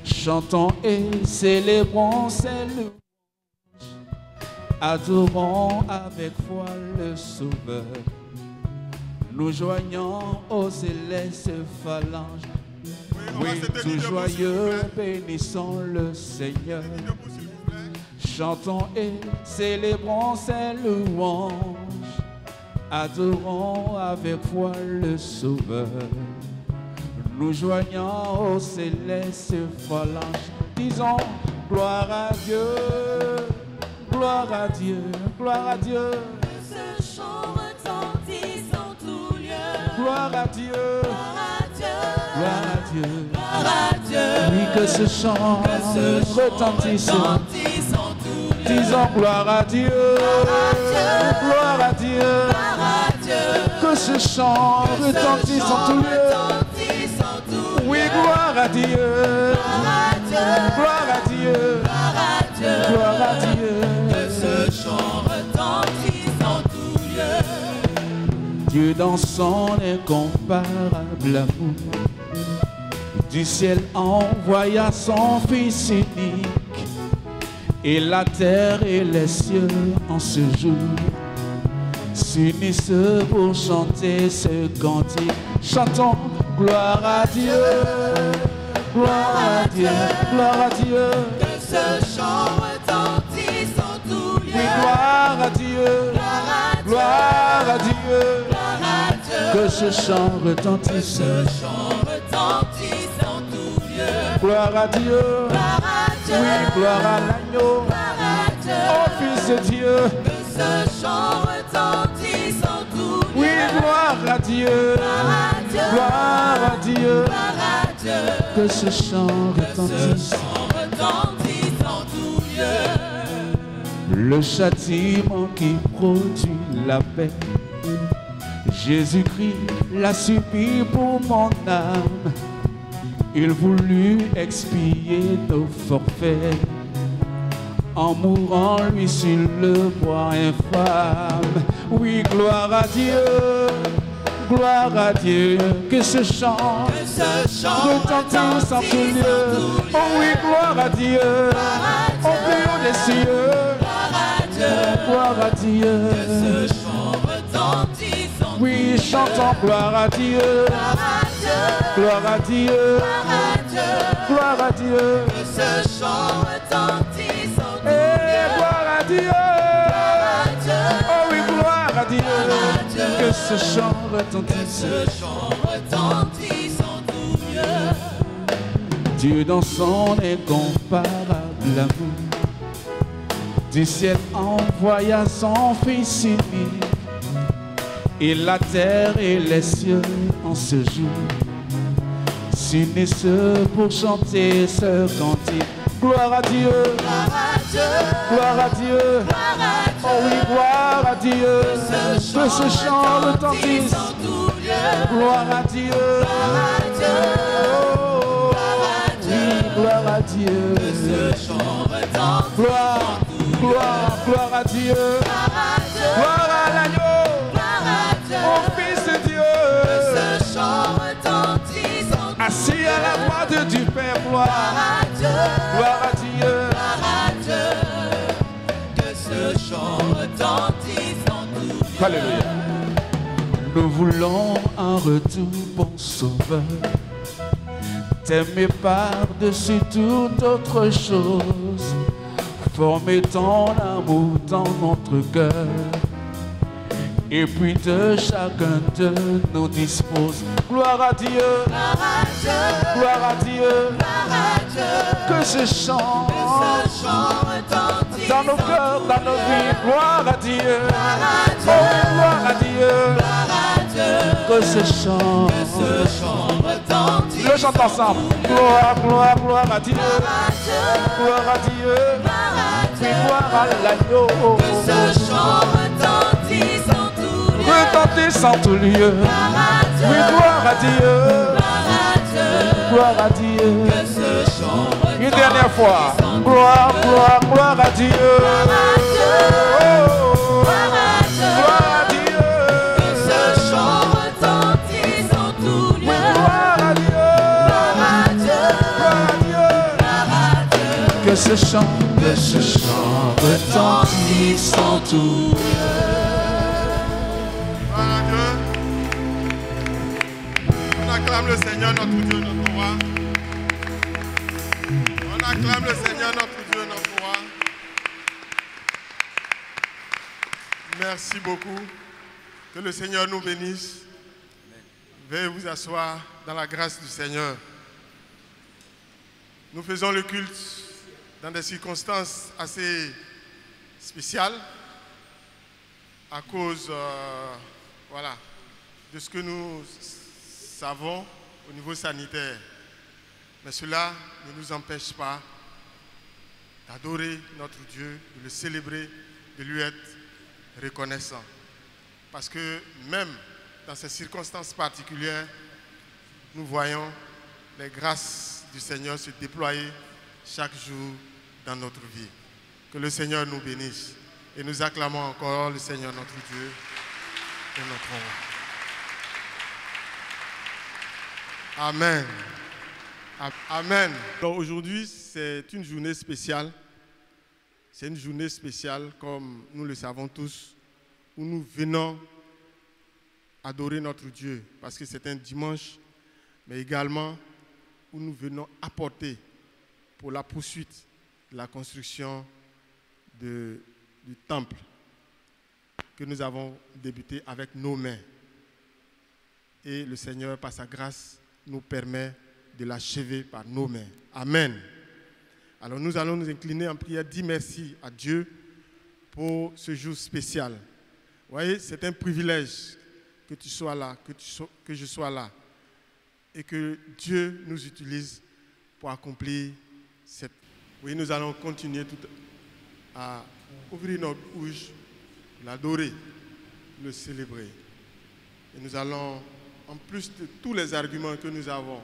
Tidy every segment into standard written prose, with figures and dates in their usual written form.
Chantons et célébrons ses louanges, adorons avec foi le Sauveur. Nous joignons aux célestes phalanges. Oui, tout joyeux, bénissons le Seigneur. Chantons et célébrons ses louanges, adorons avec foi le Sauveur. Nous joignons aux célestes phalanges. Disons gloire à Dieu, gloire à Dieu, gloire à Dieu. Que ce chant retentisse en tout lieu. Gloire à Dieu, Gloire à Dieu, gloire à Dieu. gloire à Dieu. Oui, que ce chant retentisse. En tout lieu. Disons gloire à Dieu, gloire à Dieu. Gloire à Dieu. Que ce chant retentisse en tout lieu. Retentisse en tout lieu. Oui, gloire à Dieu, Gloire à Dieu, gloire à Dieu, gloire à Dieu. gloire à Dieu. Que ce chant retentisse en tout lieu. Dieu dans son incomparable amour, du ciel envoya son Fils unique, et la terre et les cieux en ce jour s'unissent pour chanter ce cantique. Chantons gloire à Dieu, gloire à Dieu, gloire à Dieu. Que ce chant retentisse en tout lieu. Oui, gloire à Dieu, gloire à Dieu. Gloire à Dieu. Que ce chant retentisse. Ce chant retentisse en tout lieu. Gloire à Dieu, Gloire à Dieu. oui, gloire à l'agneau, Gloire à Dieu. ô Fils de Dieu. Que ce chant retentisse en tout lieu. Oui, gloire à Dieu, Gloire à Dieu. gloire à Dieu. Gloire à Dieu. Que ce chant retentisse. Ce chant retentisse en tout lieu. Le châtiment qui produit la paix, Jésus-Christ l'a subi pour mon âme. Il voulut expier nos forfaits en mourant lui sur le bois infâme. Oui, gloire à Dieu, gloire à Dieu. Que ce chant Que ce chant retentisse en tout lieu. Oh oui, gloire à Dieu, au plus haut des cieux. Gloire à Dieu. Que ce chant retentisse en tout lieu. Oui, chantons gloire à Dieu, gloire à Dieu, gloire à Dieu. Que ce chant retentisse en tout Et gloire à Dieu. Oh oui, gloire à Dieu. Que ce chant retentisse. Ce chant retentisse en tout lieu. Dieu dans son incomparable amour, du ciel envoya son Fils unique, et la terre et les cieux en ce jour s'unissent pour chanter ce cantique. Gloire à Dieu, gloire à Dieu, oh oui, gloire à Dieu. Que ce chant retentisse. Gloire à Dieu, oh oui, gloire à Dieu. Gloire, gloire, gloire à Dieu. Gloire à l'agneau, au Fils de Dieu. Assis à la droite du Père, gloire, gloire à Dieu. Que ce chant retentisse en tout lieu. Alléluia. Nous voulons un retour, bon Sauveur, t'aimer par-dessus toute autre chose, former ton amour dans notre cœur, et puis de chacun de nous dispose. Gloire à Dieu, gloire à Dieu, que ce chant dans nos cœurs, dans nos vies. Gloire à Dieu, oh gloire à Dieu, que ce chant le chante ensemble. Gloire, gloire, gloire à Dieu, gloire à Dieu, puis gloire à l'agneau. Retentisse en tout lieu. Oui, gloire à Dieu, gloire à Dieu. Une dernière fois. Gloire, gloire, gloire à Dieu. Oh, gloire à Dieu. Oui, gloire à Dieu. Gloire à Dieu. ce chant retentisse en tout lieu. Gloire à Dieu. On acclame le Seigneur notre Dieu, notre roi. On acclame le Seigneur notre Dieu, notre roi. Merci beaucoup. Que le Seigneur nous bénisse. Veuillez vous asseoir dans la grâce du Seigneur. Nous faisons le culte dans des circonstances assez spéciales à cause voilà, de ce que nous savons au niveau sanitaire. Mais cela ne nous empêche pas d'adorer notre Dieu, de le célébrer, de lui être reconnaissant. Parce que même dans ces circonstances particulières, nous voyons les grâces du Seigneur se déployer chaque jour dans notre vie. Que le Seigneur nous bénisse. Et nous acclamons encore le Seigneur notre Dieu et notre roi. Amen. Amen. Alors aujourd'hui, c'est une journée spéciale. C'est une journée spéciale, comme nous le savons tous, où nous venons adorer notre Dieu, parce que c'est un dimanche, mais également où nous venons apporter pour la poursuite de la construction du temple que nous avons débuté avec nos mains. Et le Seigneur, par sa grâce, nous permet de l'achever par nos mains. Amen. Alors nous allons nous incliner en prière, dire merci à Dieu pour ce jour spécial. Vous voyez, c'est un privilège que tu sois là, que je sois là, et que Dieu nous utilise pour accomplir cette... Oui, nous allons continuer à ouvrir notre bouche, l'adorer, le célébrer. Et nous allons, en plus de tous les arguments que nous avons,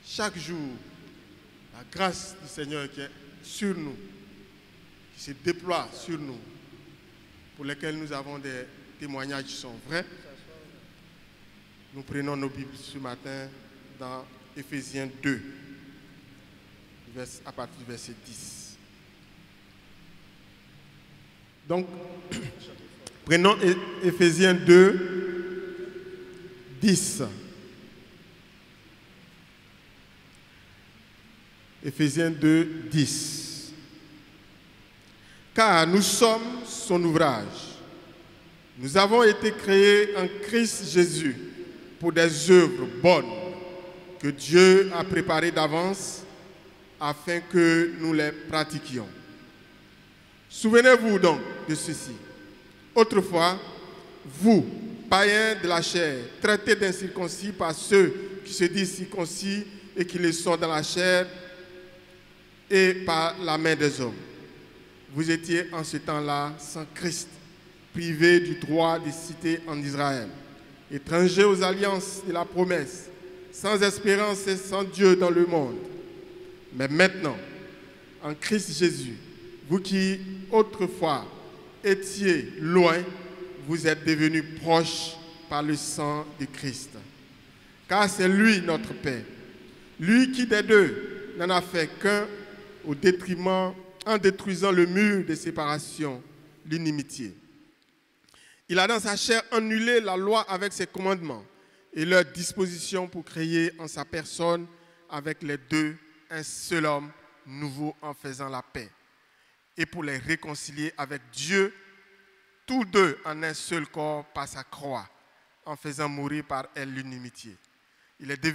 chaque jour, la grâce du Seigneur qui est sur nous, qui se déploie sur nous, pour lesquels nous avons des témoignages qui sont vrais. Nous prenons nos Bibles ce matin dans Éphésiens 2, à partir du verset 10. Donc, prenons Éphésiens 2, 10. Éphésiens 2, 10. Car nous sommes son ouvrage. Nous avons été créés en Christ Jésus pour des œuvres bonnes que Dieu a préparées d'avance afin que nous les pratiquions. Souvenez-vous donc de ceci. Autrefois, vous, païens de la chair, traités d'incirconcis par ceux qui se disent circoncis et qui le sont dans la chair et par la main des hommes. Vous étiez en ce temps-là sans Christ, privés du droit de cité en Israël, étrangers aux alliances de la promesse, sans espérance et sans Dieu dans le monde. Mais maintenant, en Christ Jésus, vous qui autrefois étiez loin, vous êtes devenus proches par le sang de Christ. Car c'est lui notre Père, lui qui des deux n'en a fait qu'un au détriment, en détruisant le mur de séparation, l'inimitié. Il a dans sa chair annulé la loi avec ses commandements et leurs dispositions pour créer en sa personne avec les deux un seul homme nouveau en faisant la paix et pour les réconcilier avec Dieu, tous deux en un seul corps par sa croix, en faisant mourir par elle l'inimitié. Il est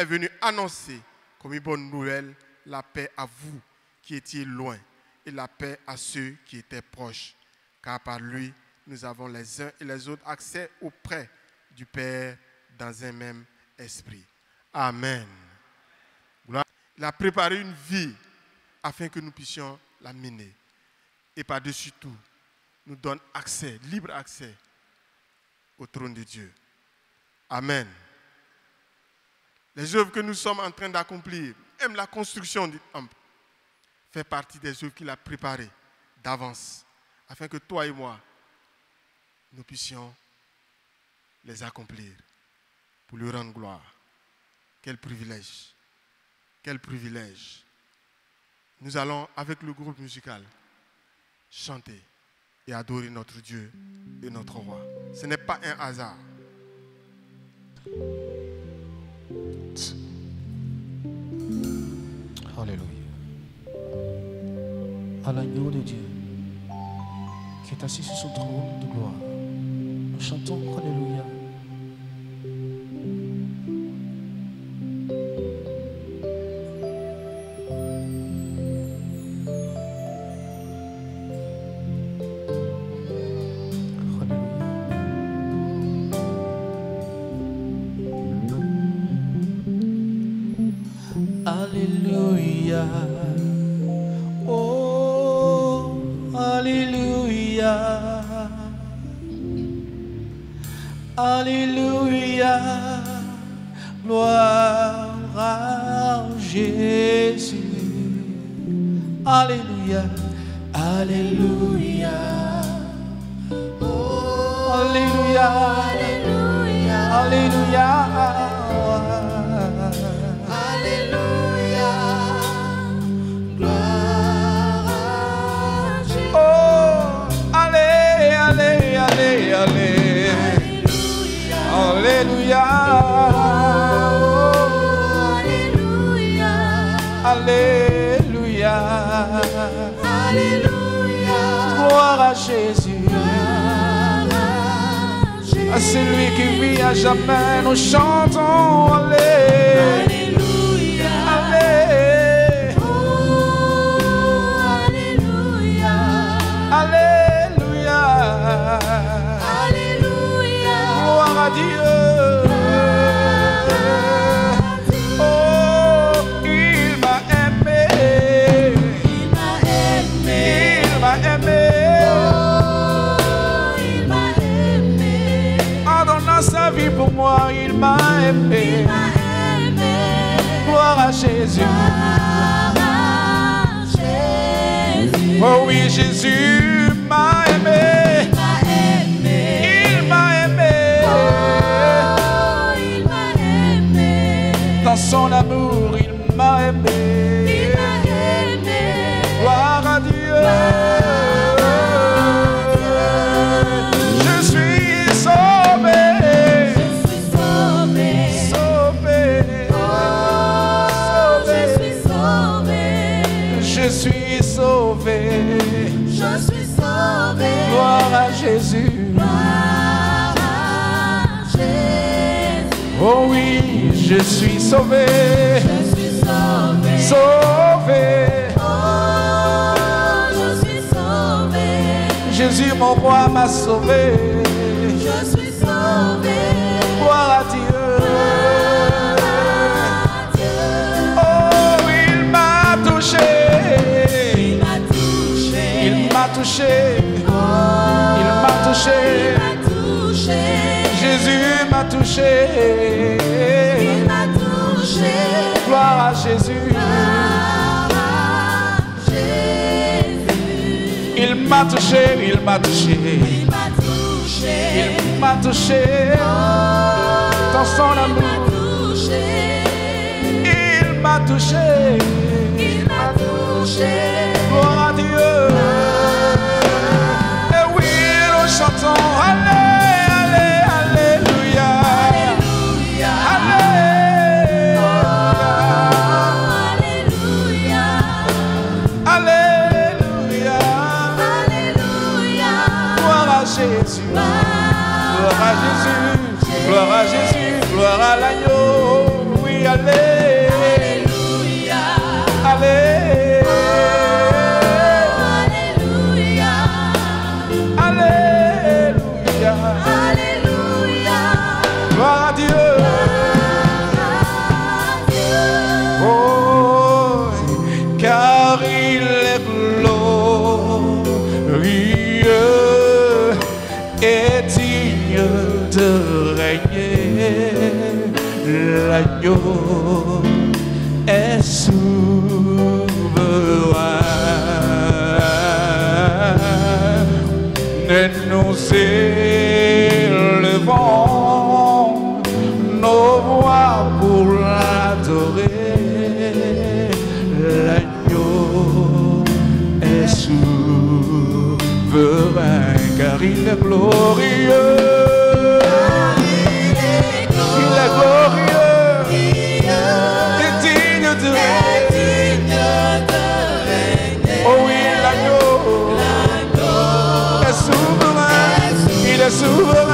venu annoncer comme une bonne nouvelle la paix à vous qui étiez loin et la paix à ceux qui étaient proches. Car par lui, nous avons les uns et les autres accès auprès du Père dans un même esprit. Amen. Il a préparé une vie afin que nous puissions la mener. Et par-dessus tout, nous donne accès, libre accès au trône de Dieu. Amen. Les œuvres que nous sommes en train d'accomplir, même la construction du temple, fait partie des œuvres qu'il a préparées d'avance, afin que toi et moi, nous puissions les accomplir pour lui rendre gloire. Quel privilège! Quel privilège! nous allons, avec le groupe musical, chanter et adorer notre Dieu et notre Roi. Ce n'est pas un hasard. Alléluia. À l'agneau de Dieu qui est assis sur son trône de gloire, nous chantons Alléluia. Alléluia. Oh, Alléluia. Alléluia. Gloire à Jésus. Alléluia. Alléluia. Oh, Alléluia. Alléluia. Alléluia. Alléluia. Alléluia. Alléluia. Gloire à Jésus. À celui qui vit à jamais, nous chantons Alléluia. Alléluia. Alléluia. Alléluia. Gloire à Dieu. Sa vie pour moi, il m'a aimé. Gloire à Jésus. Oh oui, Jésus m'a aimé. Il m'a aimé. Dans son amour, il m'a aimé. Gloire à Dieu. Je suis sauvé. Je suis sauvé. Je suis sauvé. Gloire à Jésus. Gloire à Jésus. Oh oui, je suis sauvé. Je suis sauvé. Sauvé. Oh, je suis sauvé. Jésus, mon roi, m'a sauvé. Je suis sauvé. Gloire à Dieu. Il m'a touché, oh, il m'a touché, Jésus m'a touché, il m'a touché, gloire à Jésus, il m'a touché, il m'a touché, il m'a touché, dans son amour, il m'a touché, gloire à Dieu. Et oui, nous chantons Alléluia. Alléluia. Alléluia. Gloire à Jésus. Gloire à Jésus. Gloire à Jésus. Gloire à l'agneau. Oui, Alléluia. Alléluia. Alléluia. Alléluia. Gloire à Dieu. Oh, car il est glorieux et digne de régner. L'agneau est souverain. Et nous élevons nos voix pour l'adorer. L'agneau souverain, car il est glorieux. Il est glorieux et digne de régner. Oh oui, l'agneau est souverain, il est souverain.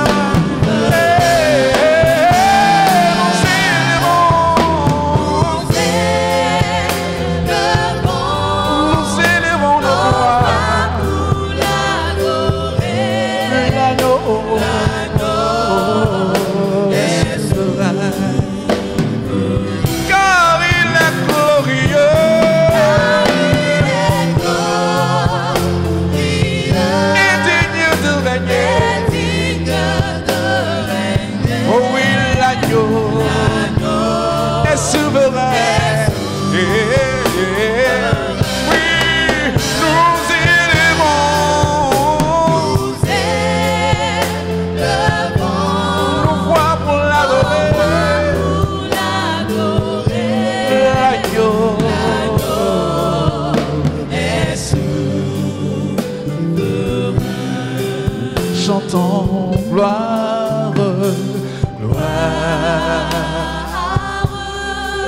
Chantons gloire, gloire,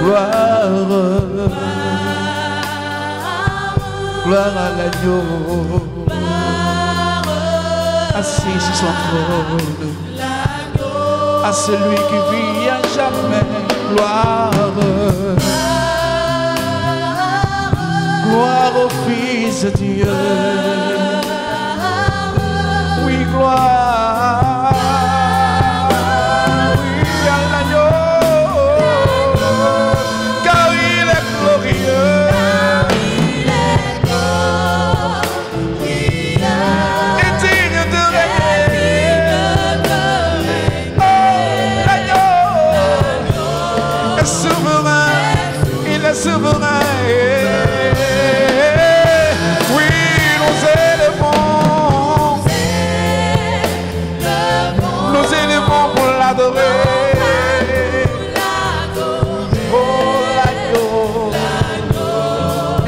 gloire, gloire à l'agneau, assis sur son trône, à celui qui vit à jamais. Gloire, gloire au Fils de Dieu. Oui, gloire, oui, à l'agneau, car il est glorieux. Et digne de régner. Oh, l'agneau est souverain, il est souverain. Oui, nous élevons. Nous élevons pour l'adorer. Oh, l'agneau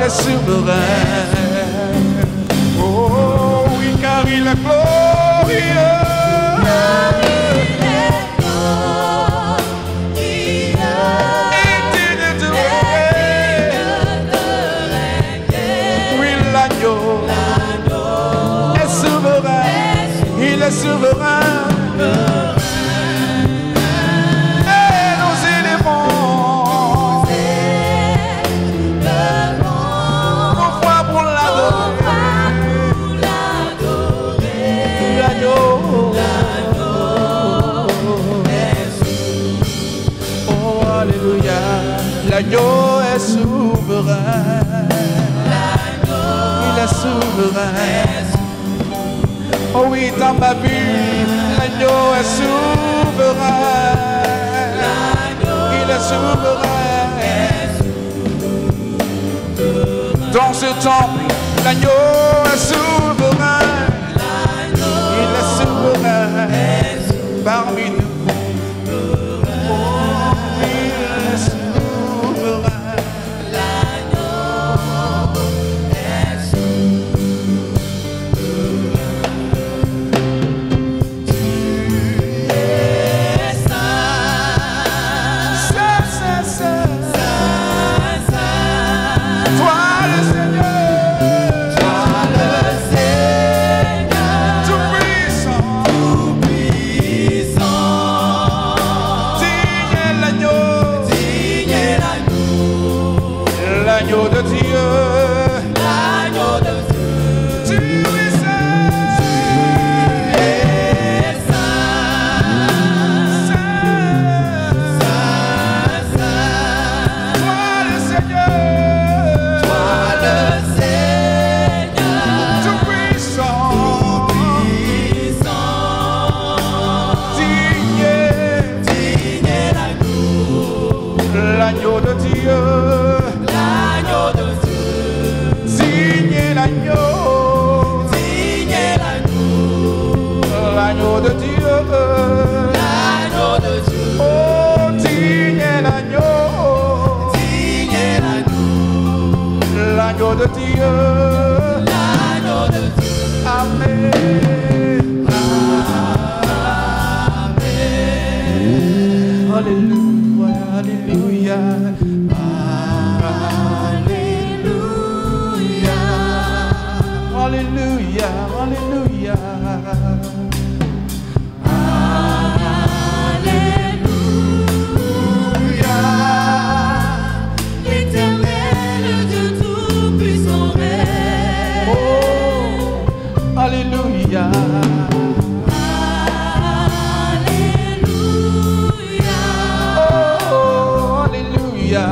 est souverain. Oh, oui, car il est glorieux. Et digne de régner. Oui, l'agneau est souverain. Il est souverain. Et nous élevons nos voix pour l'adorer. L'agneau, oh alléluia, l'agneau est souverain. Il est souverain. Oh oui, dans ma vie, l'agneau est souverain. Il est souverain. Dans ce temple, l'agneau est souverain. Il est souverain parmi nous. Oh, il est souverain. Toi le Seigneur, Alléluia, Alléluia. Alléluia. Alléluia. Oh, Alléluia.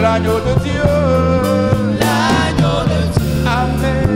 L'agneau de Dieu, l'agneau de Dieu, Amen,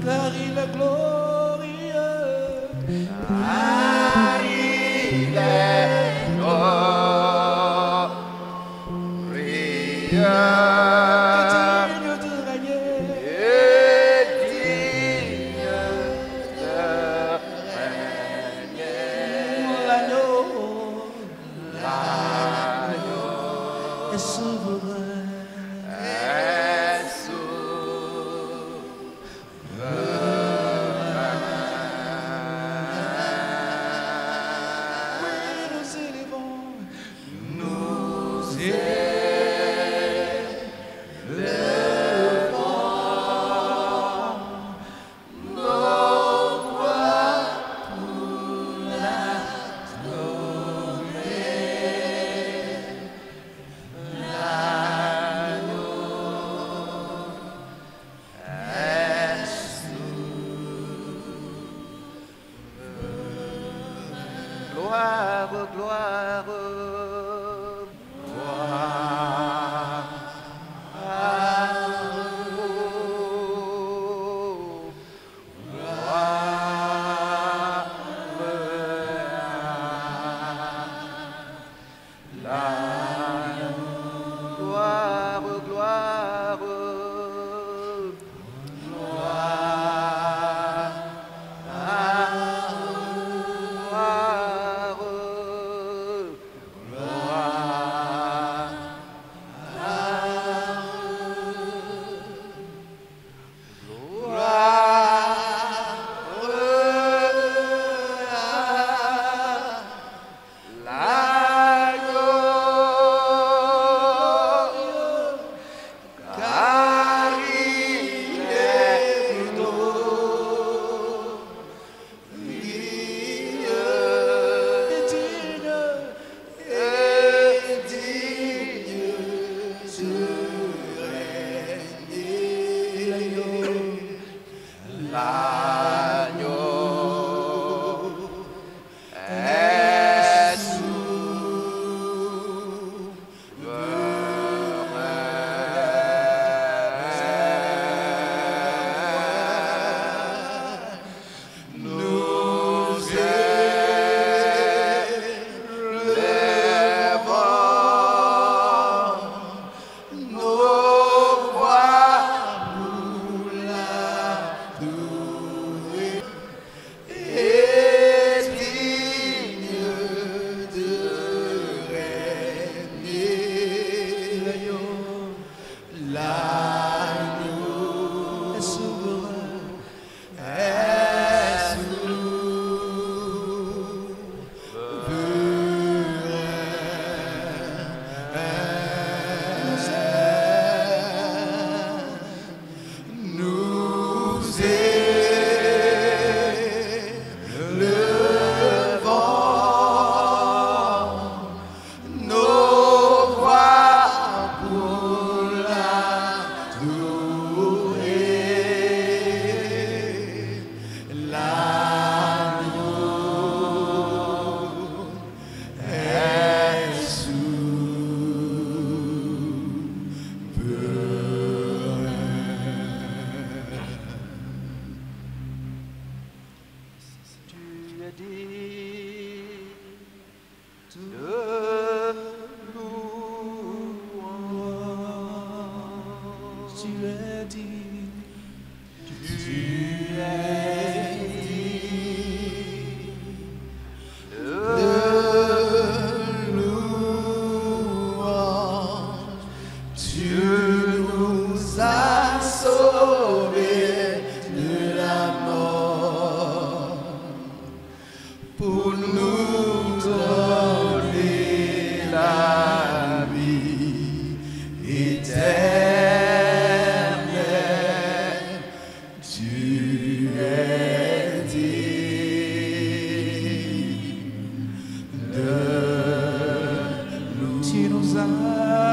car il est glorieux, car il est glorieux, digne de régner, l'agneau est souverain. Gloire, gloire, gloire.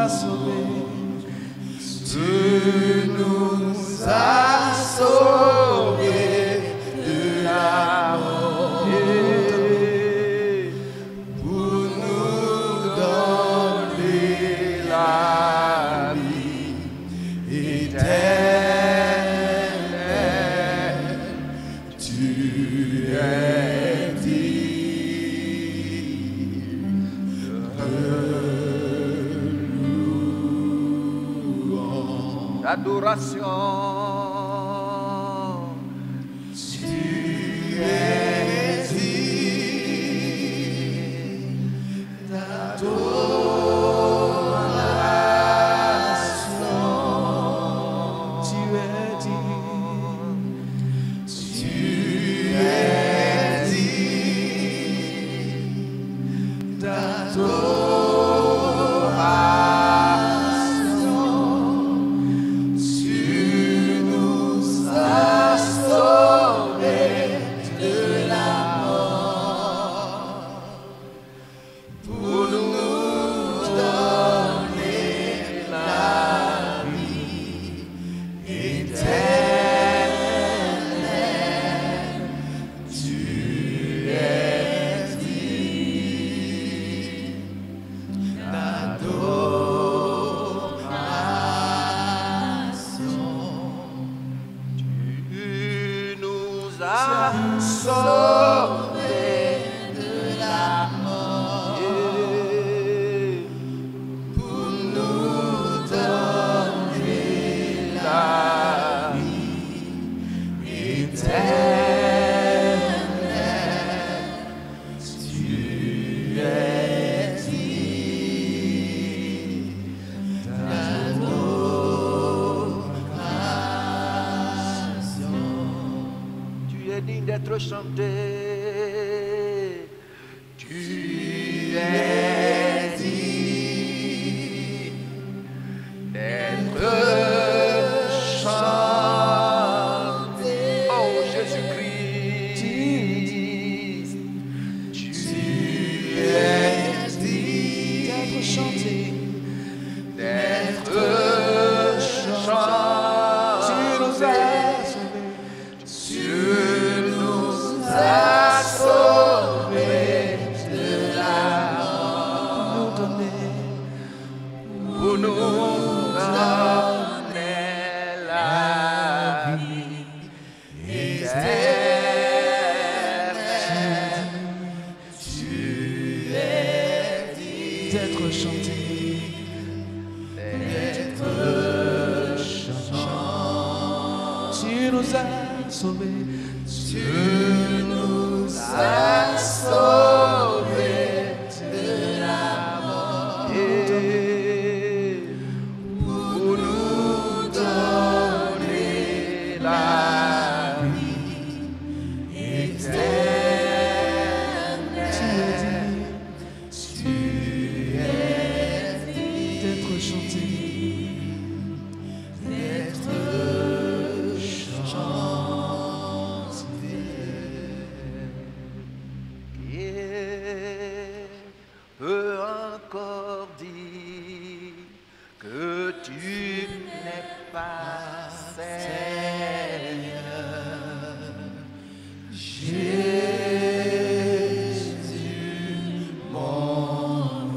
as sauvés. Tu nous as sauvés de la mort pour nous donner la vie éternelle. Tu es d'adoration. Tu es digne d'adoration. Tu es digne. Tu es digne d'adoration. Tu nous as sauvés de la mort pour nous donner la vie éternelle. Tu es digne d'adoration. Tu nous as sauvés de la mort pour nous donner la vie éternelle. Tu es digne d'adoration. Tu es digne d'être chanté. Tu es digne d'être chanté. Oh Jésus-Christ, tu es digne D'être chanté. d'être Tu nous chanté. as sauvés. Tu nous as sauvés de la Nous donner. mort pour nous donner la vie éternelle. Tu es digne D'être chanté. d'être chanté. Tu nous as sauvés. Tu nous as sauvés de la mort pour nous donner la vie éternelle. Tu es digne D'être chanté. d'être chanté. Qui peut encore dire que tu n'es pas Seigneur? Jésus, mon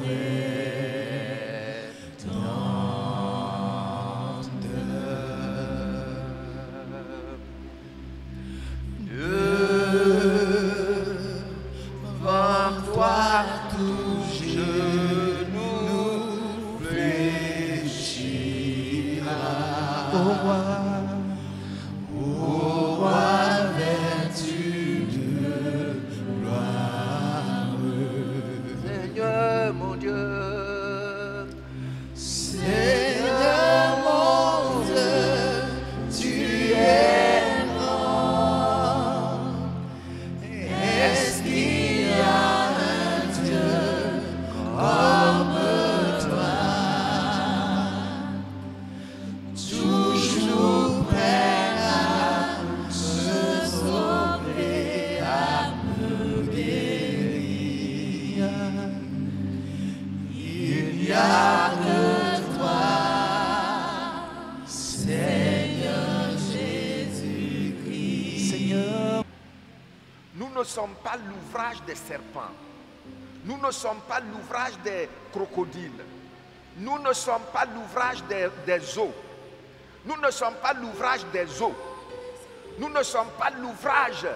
devant toi tout genou fléchira. Au roi. Ô roi vertu de gloire, Seigneur mon Dieu, Seigneur mon Dieu, tu es grand. Est-ce qu'il y a un Dieu comme toi? Toujours sommes pas l'ouvrage des serpents. Nous ne sommes pas l'ouvrage des crocodiles. Nous ne sommes pas l'ouvrage des eaux. Nous ne sommes pas l'ouvrage des eaux. Nous ne sommes pas l'ouvrage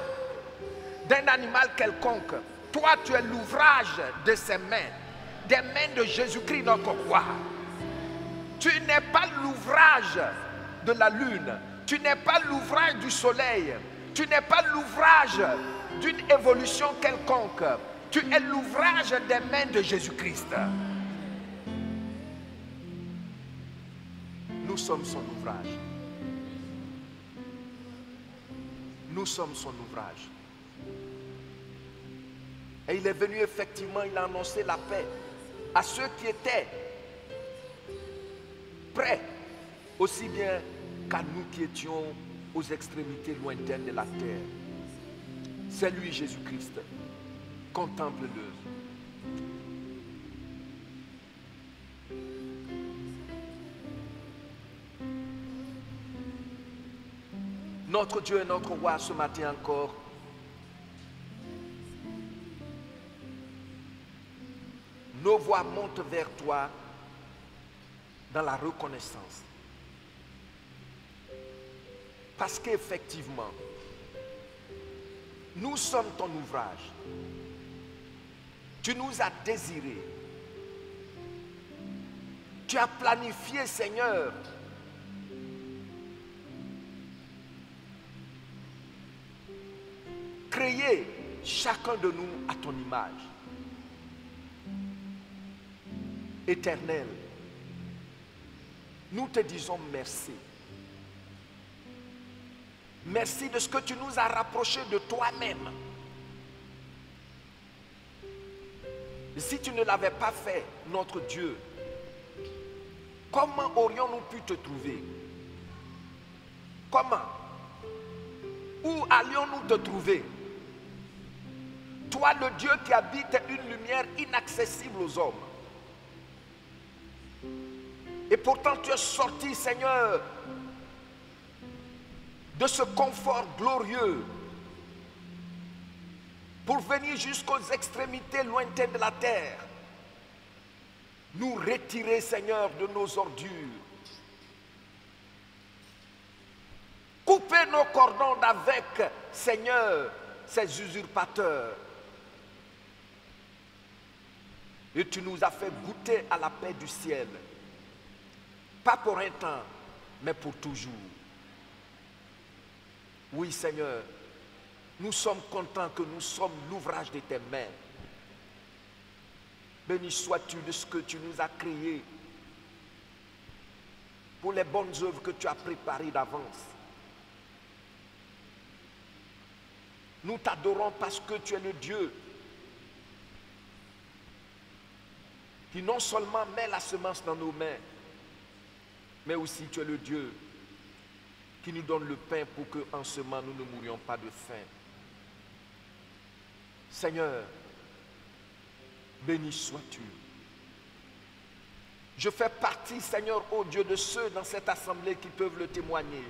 d'un animal quelconque. Toi, tu es l'ouvrage de ses mains, des mains de Jésus-Christ, notre roi. Tu n'es pas l'ouvrage de la lune. Tu n'es pas l'ouvrage du soleil. Tu n'es pas l'ouvrage d'une évolution quelconque. Tu es l'ouvrage des mains de Jésus-Christ. Nous sommes son ouvrage. Nous sommes son ouvrage. Et il est venu effectivement, il a annoncé la paix à ceux qui étaient prêts, aussi bien qu'à nous qui étions aux extrémités lointaines de la terre. C'est lui, Jésus-Christ. Contemple-le. Notre Dieu et notre roi, ce matin encore, nos voix montent vers toi dans la reconnaissance. Parce qu'effectivement, nous sommes ton ouvrage. Tu nous as désirés. Tu as planifié, Seigneur, créer chacun de nous à ton image. Éternel, nous te disons merci. Merci de ce que tu nous as rapprochés de toi-même. Si tu ne l'avais pas fait, notre Dieu, comment aurions-nous pu te trouver? Comment? Où allions-nous te trouver? Toi, le Dieu qui habite une lumière inaccessible aux hommes. Et pourtant, tu es sorti, Seigneur, de ce confort glorieux pour venir jusqu'aux extrémités lointaines de la terre, nous retirer, Seigneur, de nos ordures, couper nos cordons d'avec, Seigneur, ces usurpateurs. Et tu nous as fait goûter à la paix du ciel, pas pour un temps, mais pour toujours. Oui, Seigneur, nous sommes contents que nous sommes l'ouvrage de tes mains. Béni sois-tu de ce que tu nous as créé pour les bonnes œuvres que tu as préparées d'avance. Nous t'adorons parce que tu es le Dieu qui non seulement met la semence dans nos mains, mais aussi tu es le Dieu qui nous donne le pain pour qu'en semant nous ne mourions pas de faim. Seigneur, béni sois-tu. Je fais partie, Seigneur, ô Dieu, de ceux dans cette assemblée qui peuvent le témoigner.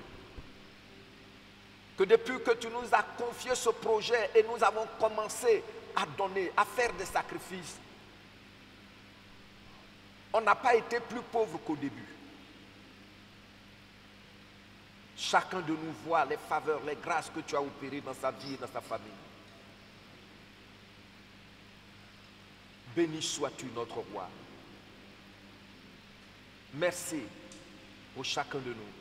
Que depuis que tu nous as confié ce projet et nous avons commencé à donner, à faire des sacrifices, on n'a pas été plus pauvre qu'au début. Chacun de nous voit les faveurs, les grâces que tu as opérées dans sa vie et dans sa famille. Béni sois-tu, notre roi. Merci pour chacun de nous.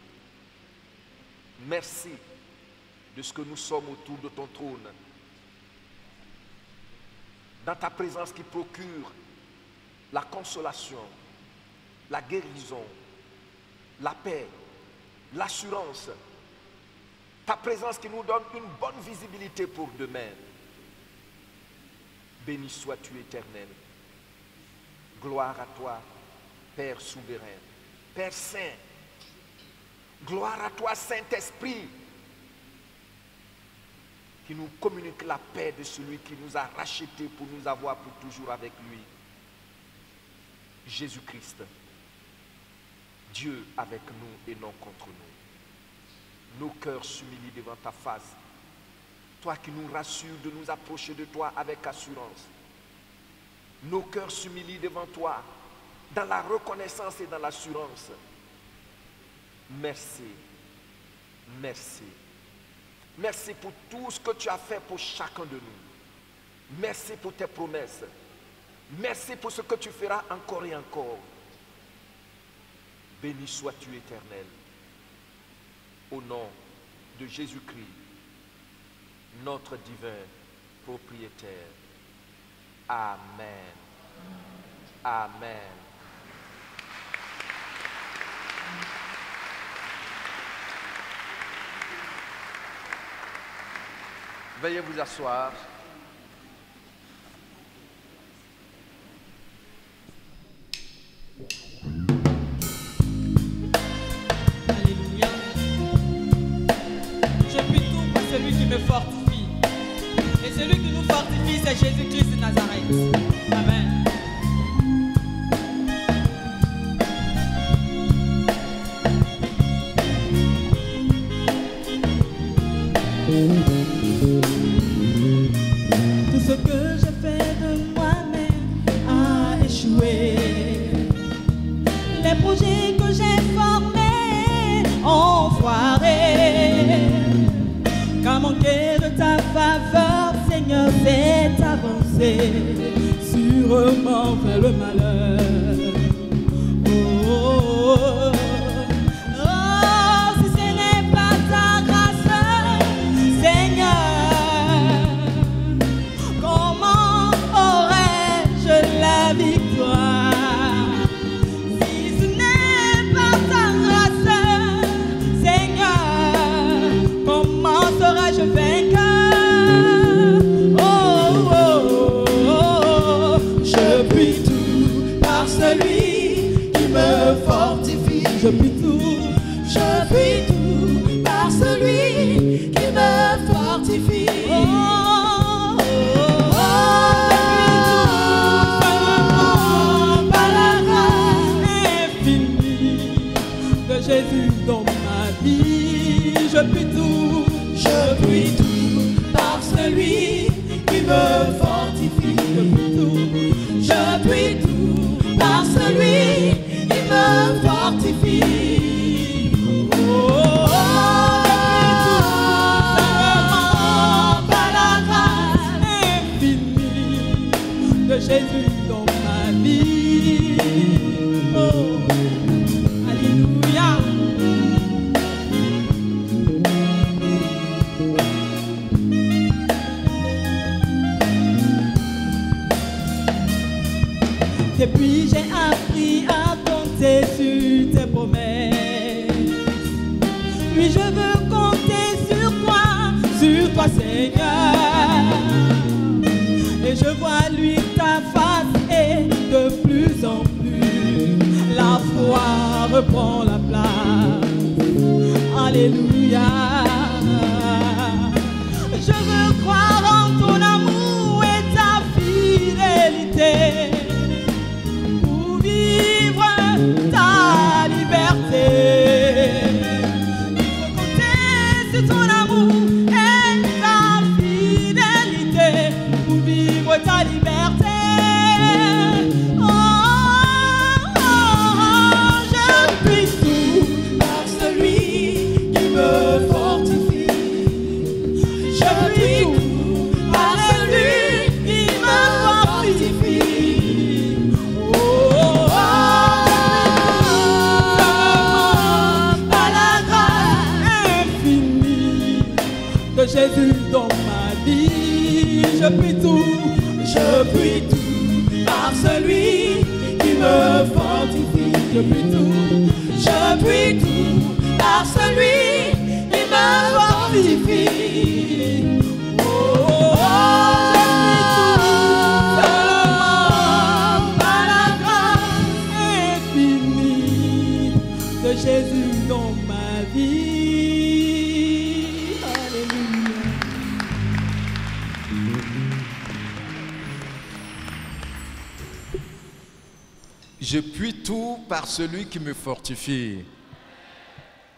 Merci de ce que nous sommes autour de ton trône. Dans ta présence qui procure la consolation, la guérison, la paix, l'assurance. Ta présence qui nous donne une bonne visibilité pour demain. Béni sois-tu, Éternel. Gloire à toi, Père souverain, Père saint. Gloire à toi, Saint-Esprit, qui nous communique la paix de celui qui nous a rachetés pour nous avoir pour toujours avec lui. Jésus-Christ, Dieu avec nous et non contre nous. Nos cœurs s'humilient devant ta face Toi qui nous rassures de nous approcher de toi avec assurance. Nos cœurs s'humilient devant toi, dans la reconnaissance et dans l'assurance. Merci. Merci. Merci pour tout ce que tu as fait pour chacun de nous. Merci pour tes promesses. Merci pour ce que tu feras encore et encore. Béni sois-tu, Éternel. Au nom de Jésus-Christ, notre divin propriétaire. Amen. Amen. Veuillez vous asseoir. Alléluia. Je puis tout par celui qui me fortifie. Et celui qui nous fortifie, c'est Jésus-Christ de Nazareth. Amen. Tout ce que je fais de moi-même a échoué. Les projets que j'ai formés ont foiré. Qu'à manquer de ta faveur, Seigneur, c'est avancé sûrement vers le malheur. Oh, oh, oh. Oh, si ce n'est pas ta grâce, Seigneur, comment aurais-je la victoire? Si ce n'est pas ta grâce, Seigneur, comment serais-je vainqueur? Oh, oh, oh, oh, je puis tout par celui qui me fortifie. Je puis tout par celui qui me fortifie. Oh, oh, oh, oh, par la grâce infinie de Jésus dans ma vie. Je puis tout par celui qui me fortifie. Je puis tout par celui qui me fortifie. Jésus dans ma vie. Oh, alléluia. Depuis j'ai appris à compter sur tes promesses. Oui, je veux compter sur toi Seigneur. Et je vois lui ta face et de plus en plus la foi reprend la place. Alléluia. Je veux croire en ton amour et ta fidélité pour vivre ta liberté. Il faut compter sur ton amour et ta fidélité pour vivre ta liberté. Oh, oh, oh, je puis tout par celui qui me fortifie. Je puis tout par celui qui me fortifie. Oh, oh, oh, par la grâce infinie de Jésus dans ma vie. Je puis tout par celui qui me fortifie. Je puis tout par celui qui me fortifie. Oh, oh, oh, seulement par la grâce infinie de Jésus dans ma vie. Alléluia. Je puis tout par celui qui me fortifie.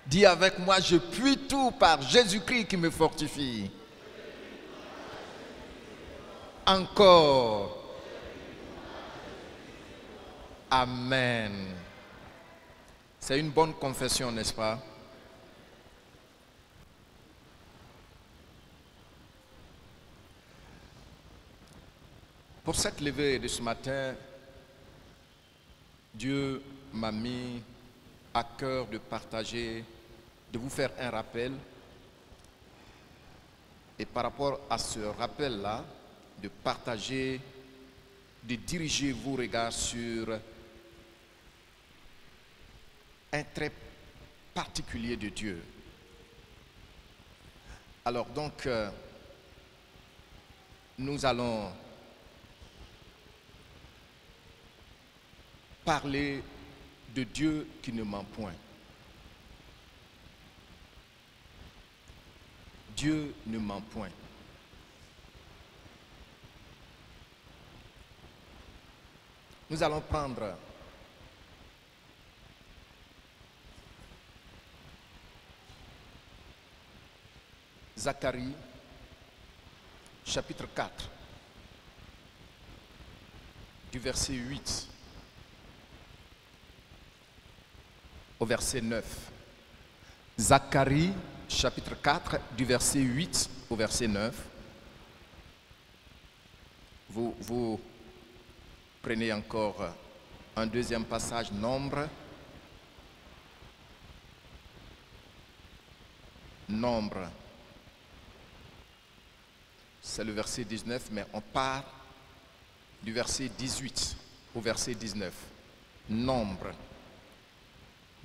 Dis avec moi, je puis tout par Jésus-Christ qui me fortifie. Encore. Amen. C'est une bonne confession, n'est-ce pas? Pour cette levée de ce matin, Dieu m'a mis à cœur de partager, de vous faire un rappel. Et par rapport à ce rappel-là, de partager, de diriger vos regards sur un trait particulier de Dieu. Alors donc, nous allons parler de Dieu qui ne ment point. Dieu ne ment point. Nous allons prendre Zacharie, chapitre 4, du verset 8 au verset 9. Zacharie, chapitre 4, du verset 8 au verset 9. Vous prenez encore un deuxième passage, Nombre. Nombre. C'est le verset 19, mais on part du verset 18 au verset 19. Nombre.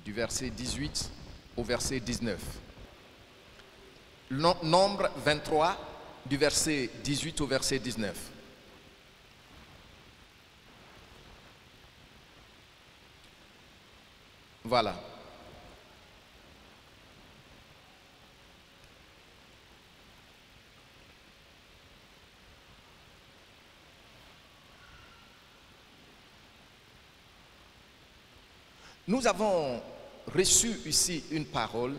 Du verset 18 au verset 19. Nombre 23, du verset 18 au verset 19. Voilà. Nous avons reçu ici une parole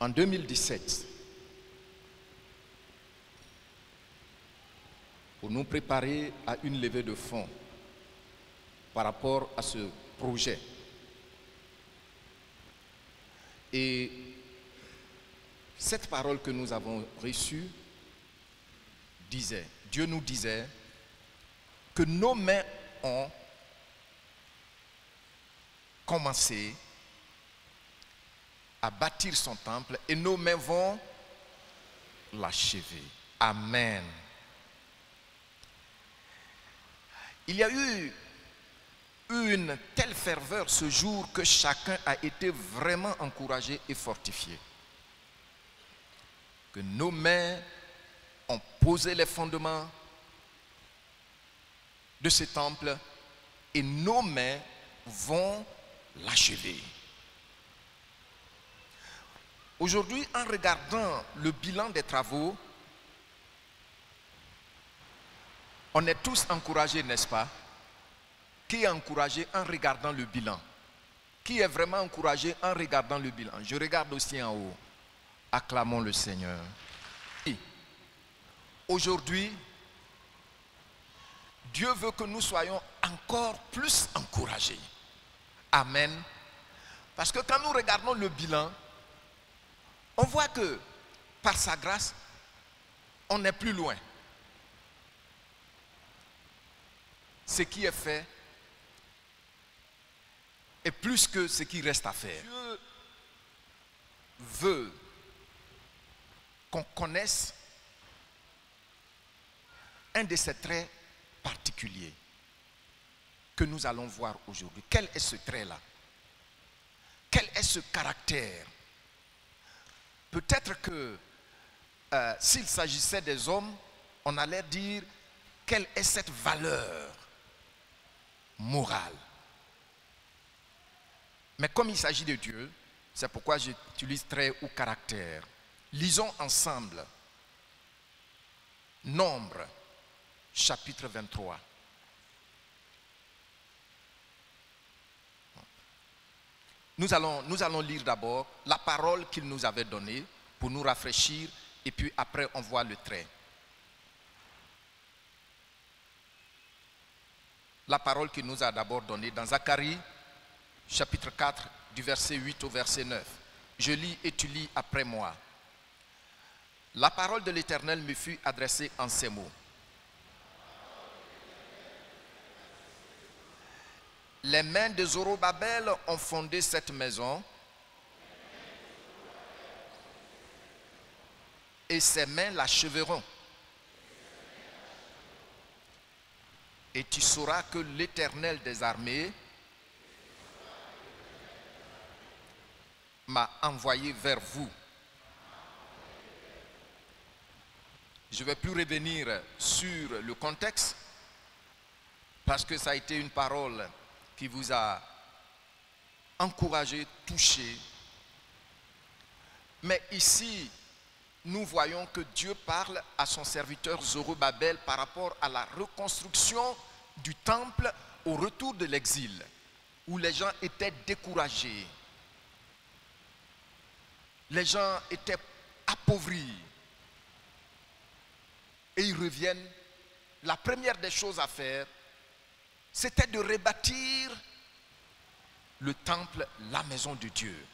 en 2017 pour nous préparer à une levée de fonds par rapport à ce projet. Et cette parole que nous avons reçue disait, Dieu nous disait que nos mains ont commencé à bâtir son temple et nos mains vont l'achever. Amen. Il y a eu une telle ferveur ce jour que chacun a été vraiment encouragé et fortifié. Que nos mains ont posé les fondements de ce temple et nos mains vont l'achever. Aujourd'hui, en regardant le bilan des travaux, on est tous encouragés, n'est-ce pas? Qui est encouragé en regardant le bilan? Qui est vraiment encouragé en regardant le bilan? Je regarde aussi en haut. Acclamons le Seigneur. Aujourd'hui, Dieu veut que nous soyons encore plus encouragés. Amen. Parce que quand nous regardons le bilan, on voit que par sa grâce, on est plus loin. Ce qui est fait est plus que ce qui reste à faire. Dieu veut qu'on connaisse un de ces traits particuliers que nous allons voir aujourd'hui. Quel est ce trait-là? Quel est ce caractère? Peut-être que s'il s'agissait des hommes, on allait dire quelle est cette valeur morale. Mais comme il s'agit de Dieu, c'est pourquoi j'utilise trait ou caractère. Lisons ensemble Nombre, chapitre 23. Nous allons lire d'abord la parole qu'il nous avait donnée pour nous rafraîchir et puis après on voit le trait. La parole qu'il nous a d'abord donnée dans Zacharie, chapitre 4, du verset 8 au verset 9. Je lis et tu lis après moi. La parole de l'Éternel me fut adressée en ces mots. Les mains de Zorobabel ont fondé cette maison et ses mains l'achèveront. Et tu sauras que l'Éternel des armées m'a envoyé vers vous. Je ne vais plus revenir sur le contexte parce que ça a été une parole qui vous a encouragé, touché. Mais ici, nous voyons que Dieu parle à son serviteur Zorobabel par rapport à la reconstruction du temple au retour de l'exil, où les gens étaient découragés. Les gens étaient appauvris. Et ils reviennent. La première des choses à faire, c'était de rebâtir le temple, la maison de Dieu.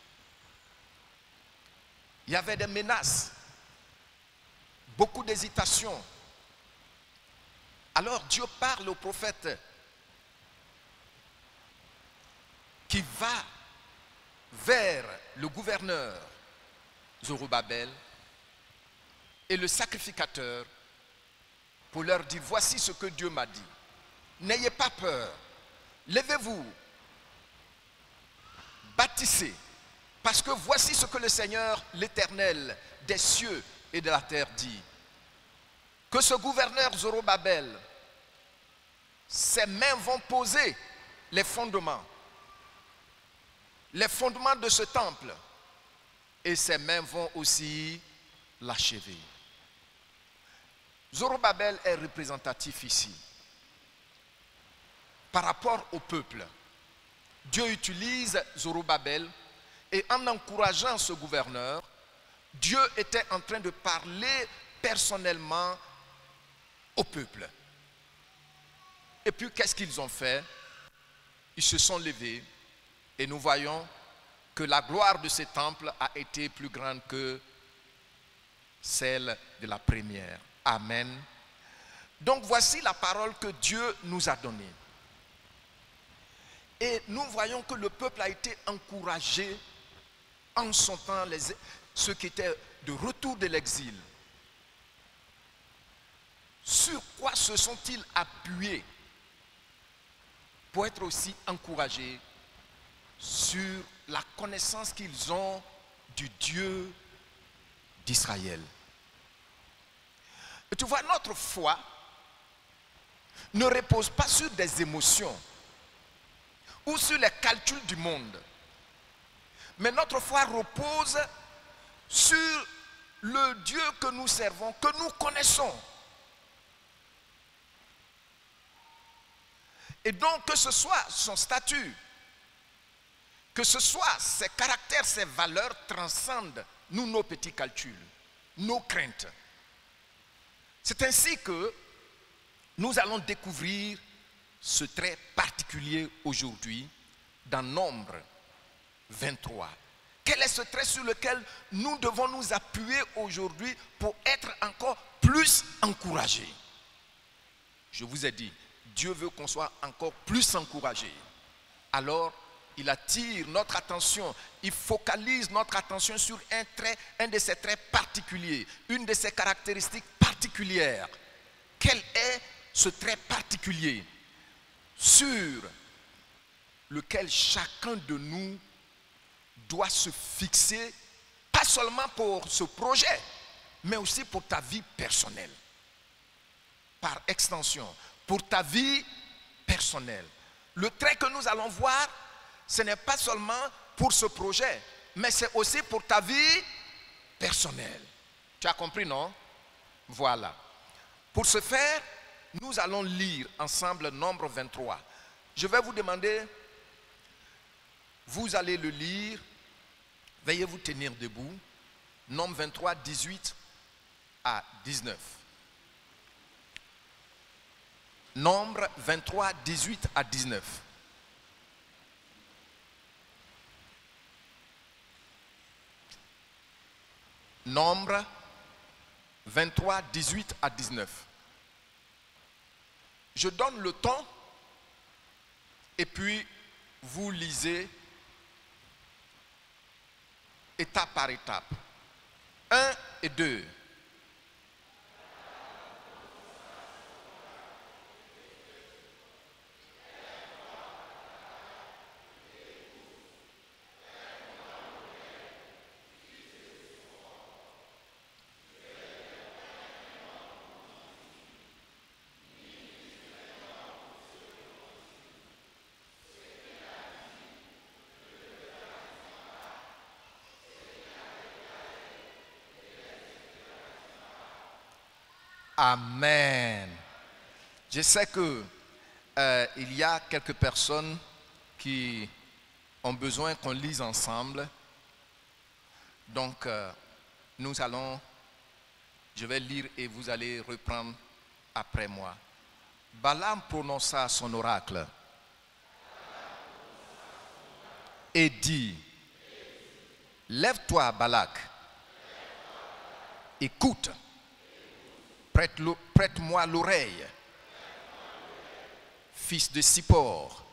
Il y avait des menaces, beaucoup d'hésitations. Alors Dieu parle au prophète qui va vers le gouverneur Zorobabel et le sacrificateur pour leur dire, voici ce que Dieu m'a dit. N'ayez pas peur, levez-vous, bâtissez, parce que voici ce que le Seigneur, l'Éternel des cieux et de la terre dit. Que ce gouverneur Zorobabel, ses mains vont poser les fondements de ce temple, et ses mains vont aussi l'achever. Zorobabel est représentatif ici. Par rapport au peuple, Dieu utilise Zorobabel et en encourageant ce gouverneur, Dieu était en train de parler personnellement au peuple. Et puis qu'est-ce qu'ils ont fait? Ils se sont levés et nous voyons que la gloire de ce temple a été plus grande que celle de la première. Amen. Donc voici la parole que Dieu nous a donnée. Et nous voyons que le peuple a été encouragé en son temps, ceux qui étaient de retour de l'exil. Sur quoi se sont-ils appuyés pour être aussi encouragés? Sur la connaissance qu'ils ont du Dieu d'Israël. Et tu vois, notre foi ne repose pas sur des émotions ou sur les calculs du monde. Mais notre foi repose sur le Dieu que nous servons, que nous connaissons. Et donc que ce soit son statut, que ce soit ses caractères, ses valeurs transcendent nous nos petits calculs, nos craintes. C'est ainsi que nous allons découvrir ce trait particulier aujourd'hui dans Nombre 23. Quel est ce trait sur lequel nous devons nous appuyer aujourd'hui pour être encore plus encouragés? Je vous ai dit, Dieu veut qu'on soit encore plus encouragés. Alors, il attire notre attention, il focalise notre attention sur un trait, un de ces traits particuliers, une de ces caractéristiques particulières. Quel est ce trait particulier sur lequel chacun de nous doit se fixer, pas seulement pour ce projet, mais aussi pour ta vie personnelle. Par extension, pour ta vie personnelle. Le trait que nous allons voir, ce n'est pas seulement pour ce projet, mais c'est aussi pour ta vie personnelle. Tu as compris, non? Voilà. Pour ce faire, nous allons lire ensemble Nombre 23. Je vais vous demander, vous allez le lire, veuillez vous tenir debout. Nombre 23, 18 à 19. Nombre 23, 18 à 19. Nombre 23, 18 à 19. Je donne le temps et puis vous lisez étape par étape. 1 et 2. Amen. Je sais que il y a quelques personnes qui ont besoin qu'on lise ensemble. Donc, je vais lire et vous allez reprendre après moi. Balaam prononça son oracle et dit: Lève-toi, Balak, écoute. Prête-moi l'oreille, fils de Sippor.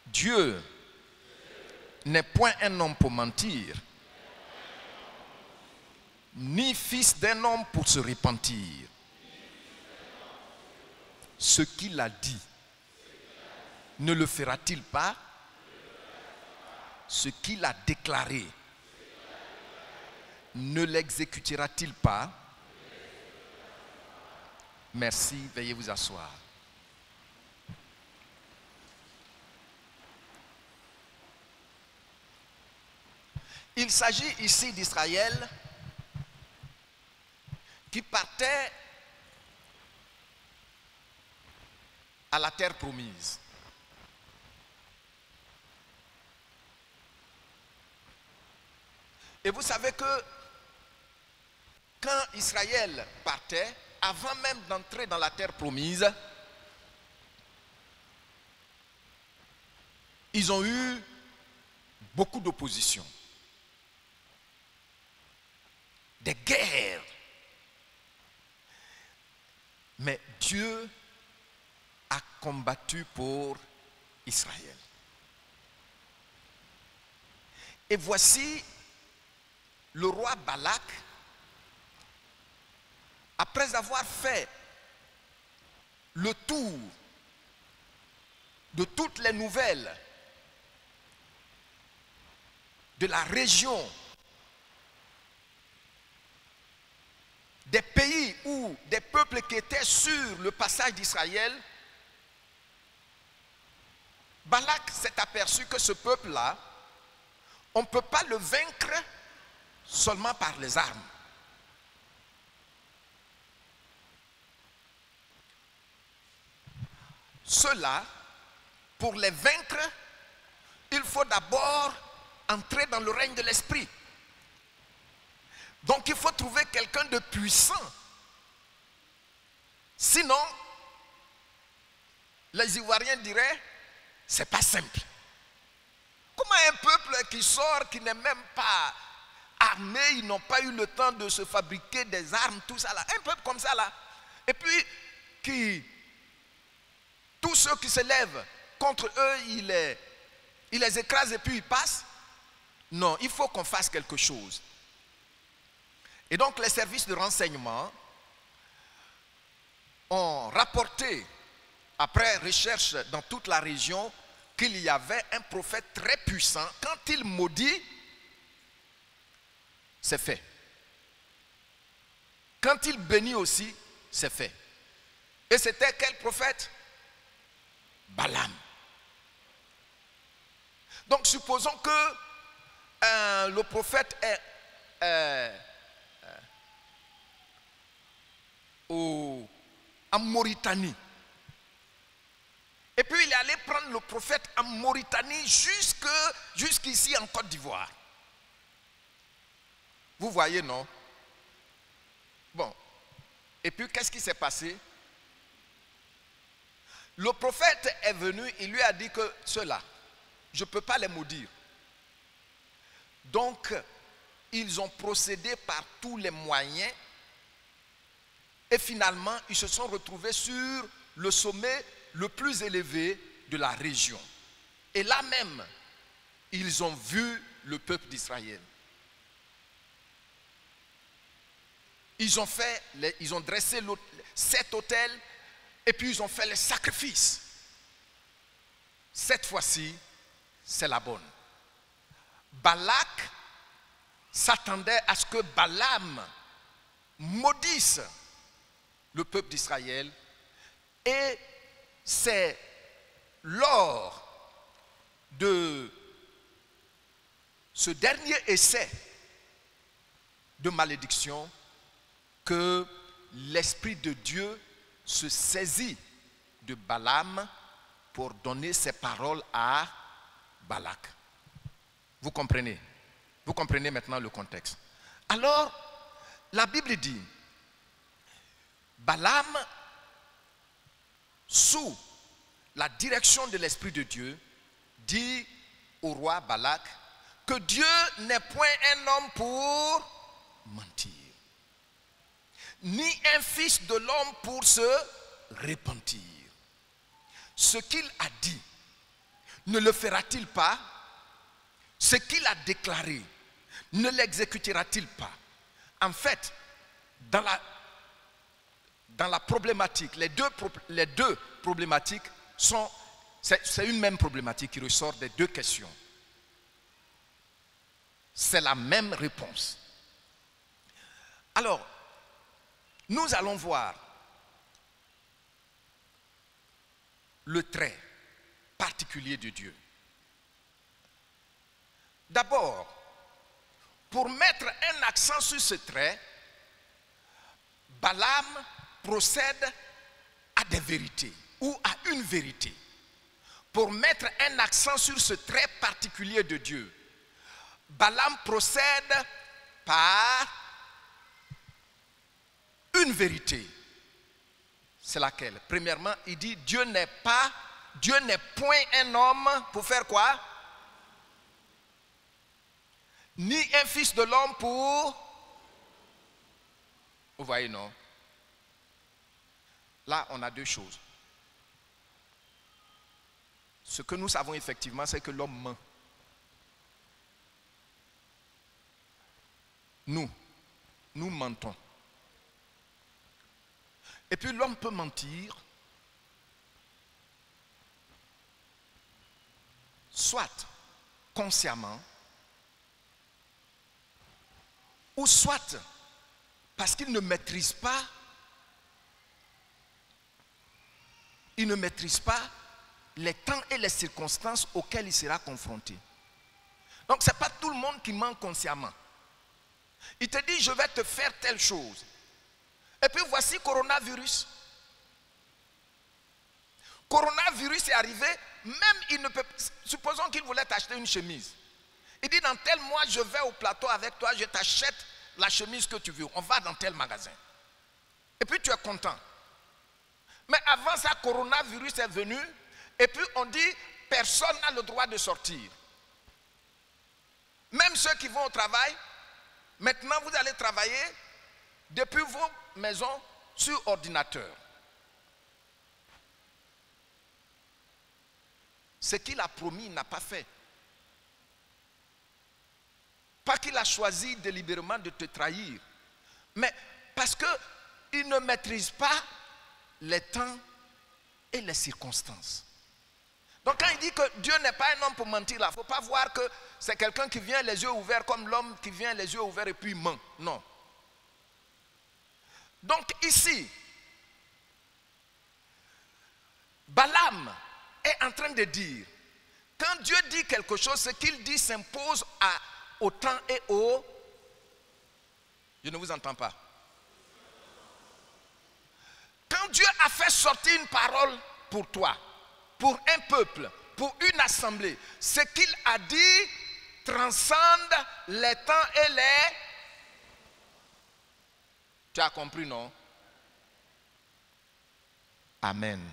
Dieu n'est point un homme pour mentir, ni fils d'un homme pour se repentir. Ce qu'il a dit, ne le fera-t-il pas? Ce qu'il a déclaré, ne l'exécutera-t-il pas? Merci, veuillez vous asseoir. Il s'agit ici d'Israël qui partait à la terre promise. Et vous savez que quand Israël partait, avant même d'entrer dans la terre promise, ils ont eu beaucoup d'opposition, des guerres. Mais Dieu a combattu pour Israël. Et voici le roi Balak, après avoir fait le tour de toutes les nouvelles de la région, des pays ou des peuples qui étaient sur le passage d'Israël, Balak s'est aperçu que ce peuple-là, on ne peut pas le vaincre seulement par les armes. Ceux-là, pour les vaincre, il faut d'abord entrer dans le règne de l'esprit. Donc il faut trouver quelqu'un de puissant. Sinon, les Ivoiriens diraient, c'est pas simple. Comment un peuple qui sort, qui n'est même pas armé, ils n'ont pas eu le temps de se fabriquer des armes, tout ça là. Un peuple comme ça là. Et puis, tous ceux qui se lèvent contre eux, ils les écrasent et puis ils passent. Non, il faut qu'on fasse quelque chose. Et donc les services de renseignement ont rapporté, après recherche dans toute la région, qu'il y avait un prophète très puissant. Quand il maudit, c'est fait. Quand il bénit aussi, c'est fait. Et c'était quel prophète? Balaam. Donc supposons que le prophète est en Mauritanie. Et puis il est allé prendre le prophète en Mauritanie jusqu'ici en Côte d'Ivoire. Vous voyez, non? Bon. Et puis, qu'est-ce qui s'est passé? Le prophète est venu, il lui a dit que ceux-là, je ne peux pas les maudire. Donc, ils ont procédé par tous les moyens et finalement, ils se sont retrouvés sur le sommet le plus élevé de la région. Et là même, ils ont vu le peuple d'Israël. Ils ont dressé 7 autels et puis ils ont fait les sacrifices. Cette fois-ci, c'est la bonne. Balak s'attendait à ce que Balaam maudisse le peuple d'Israël, et c'est lors de ce dernier essai de malédiction que l'Esprit de Dieu se saisit de Balaam pour donner ses paroles à Balak. Vous comprenez? Vous comprenez maintenant le contexte. Alors, la Bible dit, Balaam, sous la direction de l'Esprit de Dieu, dit au roi Balak que Dieu n'est point un homme pour mentir, ni un fils de l'homme pour se repentir. Ce qu'il a dit, ne le fera-t-il pas? Ce qu'il a déclaré, ne l'exécutera-t-il pas? En fait, dans la problématique, les deux problématiques c'est une même problématique qui ressort des deux questions. C'est la même réponse. Alors, nous allons voir le trait particulier de Dieu. D'abord, pour mettre un accent sur ce trait, Balaam procède à des vérités ou à une vérité. Pour mettre un accent sur ce trait particulier de Dieu, Balaam procède par une vérité. C'est laquelle? Premièrement, il dit Dieu n'est point un homme pour faire quoi? Ni un fils de l'homme pour... Vous voyez, non? Là, on a deux choses. Ce que nous savons effectivement, c'est que l'homme ment. Nous mentons. Et puis l'homme peut mentir, soit consciemment, ou soit parce qu'il ne maîtrise pas, les temps et les circonstances auxquelles il sera confronté. Donc ce n'est pas tout le monde qui ment consciemment. Il te dit, je vais te faire telle chose. Et puis voici coronavirus. Coronavirus est arrivé, même il ne peut... Supposons qu'il voulait t'acheter une chemise. Il dit, dans tel mois, je vais au plateau avec toi, je t'achète la chemise que tu veux. On va dans tel magasin. Et puis tu es content. Mais avant ça, coronavirus est venu. Et puis on dit, personne n'a le droit de sortir. Même ceux qui vont au travail, maintenant vous allez travailler depuis vos maisons sur ordinateur. Ce qu'il a promis, il n'a pas fait. Pas qu'il a choisi délibérément de te trahir, mais parce qu'il ne maîtrise pas les temps et les circonstances. Donc quand il dit que Dieu n'est pas un homme pour mentir, il ne faut pas voir que c'est quelqu'un qui vient les yeux ouverts comme l'homme qui vient les yeux ouverts et puis ment. Non. Donc ici, Balaam est en train de dire, quand Dieu dit quelque chose, ce qu'il dit s'impose au temps et au... Je ne vous entends pas. Quand Dieu a fait sortir une parole pour toi, pour un peuple, pour une assemblée, ce qu'il a dit transcende les temps et les Tu as compris, non? Amen.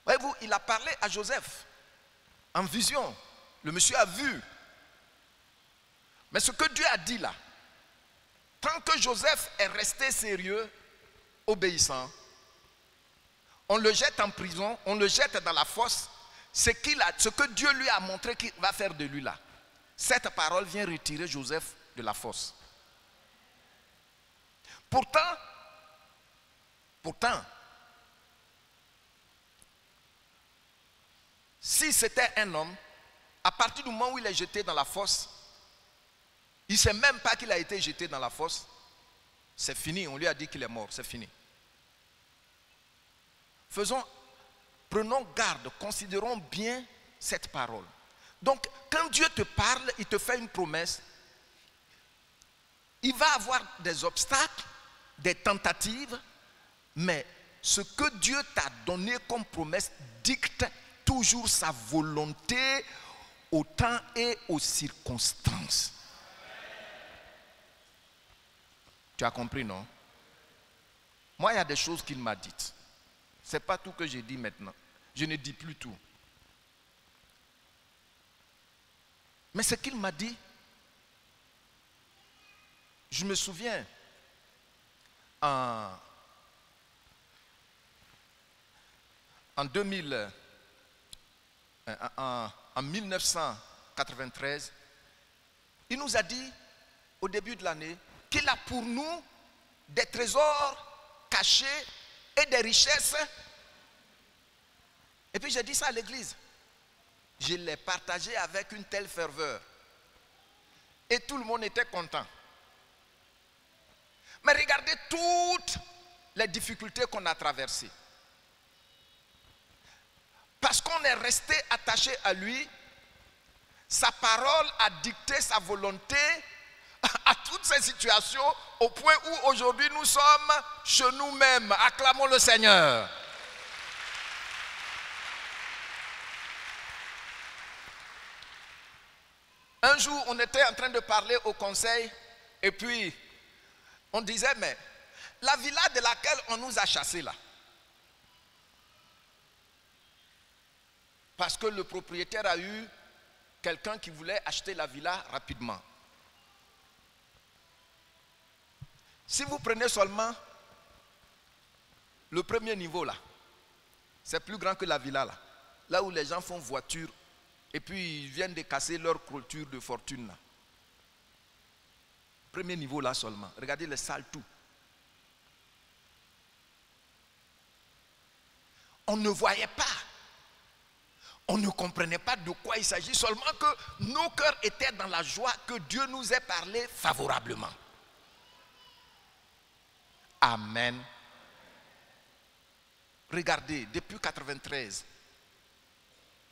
Voyez-vous, il a parlé à Joseph en vision. Le monsieur a vu. Mais ce que Dieu a dit là, tant que Joseph est resté sérieux, obéissant, on le jette en prison, on le jette dans la fosse. Ce que Dieu lui a montré qu'il va faire de lui là. Cette parole vient retirer Joseph de la fosse. Pourtant, si c'était un homme, à partir du moment où il est jeté dans la fosse, il ne sait même pas qu'il a été jeté dans la fosse, c'est fini, on lui a dit qu'il est mort, c'est fini. Prenons garde, considérons bien cette parole. Donc, quand Dieu te parle, il te fait une promesse, il va avoir des obstacles, des tentatives, mais ce que Dieu t'a donné comme promesse dicte toujours sa volonté au temps et aux circonstances. Tu as compris, non? Moi, il y a des choses qu'il m'a dites. Ce n'est pas tout que j'ai dit maintenant. Je ne dis plus tout. Mais ce qu'il m'a dit, je me souviens, en 1993, il nous a dit, au début de l'année, qu'il a pour nous des trésors cachés et des richesses. Et puis j'ai dit ça à l'église. Je l'ai partagé avec une telle ferveur. Et tout le monde était content. Mais regardez toutes les difficultés qu'on a traversées. Parce qu'on est resté attaché à lui, sa parole a dicté sa volonté à toutes ces situations, au point où aujourd'hui nous sommes chez nous-mêmes. Acclamons le Seigneur. Un jour, on était en train de parler au conseil, et puis on disait, mais la villa de laquelle on nous a chassés là, parce que le propriétaire a eu quelqu'un qui voulait acheter la villa rapidement. Si vous prenez seulement le premier niveau là, c'est plus grand que la villa là, là où les gens font voiture et puis ils viennent de casser leur clôture de fortune là. Premier niveau là seulement, regardez les salles tout. On ne voyait pas. On ne comprenait pas de quoi il s'agit, seulement que nos cœurs étaient dans la joie que Dieu nous ait parlé favorablement. Amen. Regardez, depuis 1993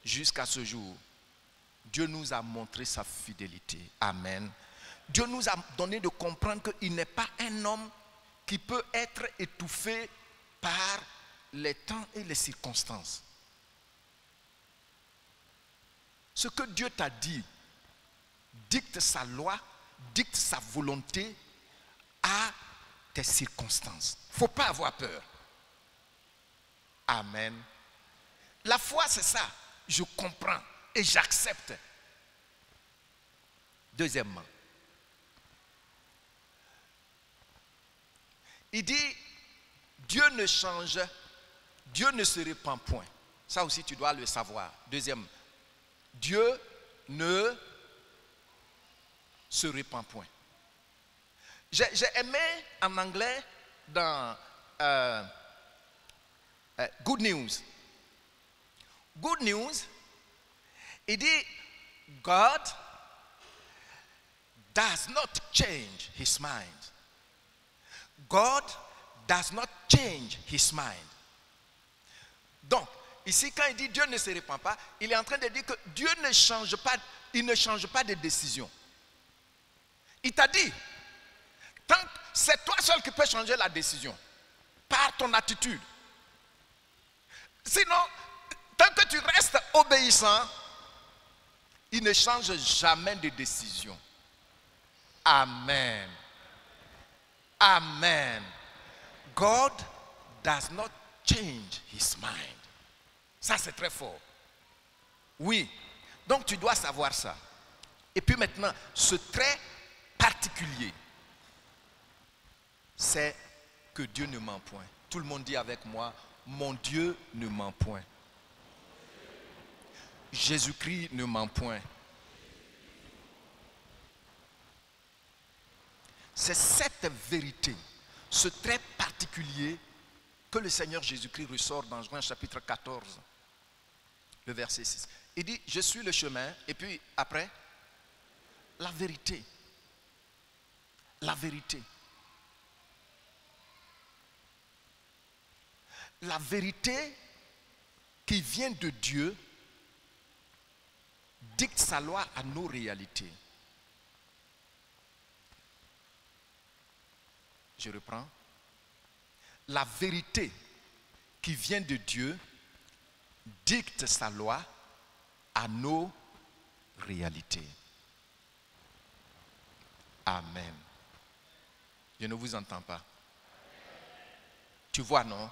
jusqu'à ce jour, Dieu nous a montré sa fidélité. Amen. Dieu nous a donné de comprendre qu'il n'est pas un homme qui peut être étouffé par les temps et les circonstances. Ce que Dieu t'a dit dicte sa loi, dicte sa volonté à tes circonstances. Il ne faut pas avoir peur. Amen. La foi, c'est ça. Je comprends et j'accepte. Deuxièmement, il dit, Dieu ne change, Dieu ne se répand point. Ça aussi, tu dois le savoir. Deuxième, Dieu ne se répand point. J'ai aimé en anglais dans Good News. Good News, il dit, God does not change his mind. God does not change his mind. Donc, ici, quand il dit Dieu ne se répand pas, il est en train de dire que Dieu ne change pas, il ne change pas de décision. Il t'a dit, c'est toi seul qui peux changer la décision, par ton attitude. Sinon, tant que tu restes obéissant, il ne change jamais de décision. Amen. Amen. God does not change his mind. Ça, c'est très fort. Oui. Donc, tu dois savoir ça. Et puis maintenant, ce trait particulier, c'est que Dieu ne ment point. Tout le monde dit avec moi, mon Dieu ne ment point. Jésus-Christ ne ment point. C'est cette vérité, ce trait particulier que le Seigneur Jésus-Christ ressort dans Jean chapitre 14, le verset 6. Il dit, je suis le chemin, et puis après, la vérité. La vérité. La vérité qui vient de Dieu dicte sa loi à nos réalités. Je reprends. La vérité qui vient de Dieu dicte sa loi à nos réalités. Amen. Je ne vous entends pas. Tu vois, non?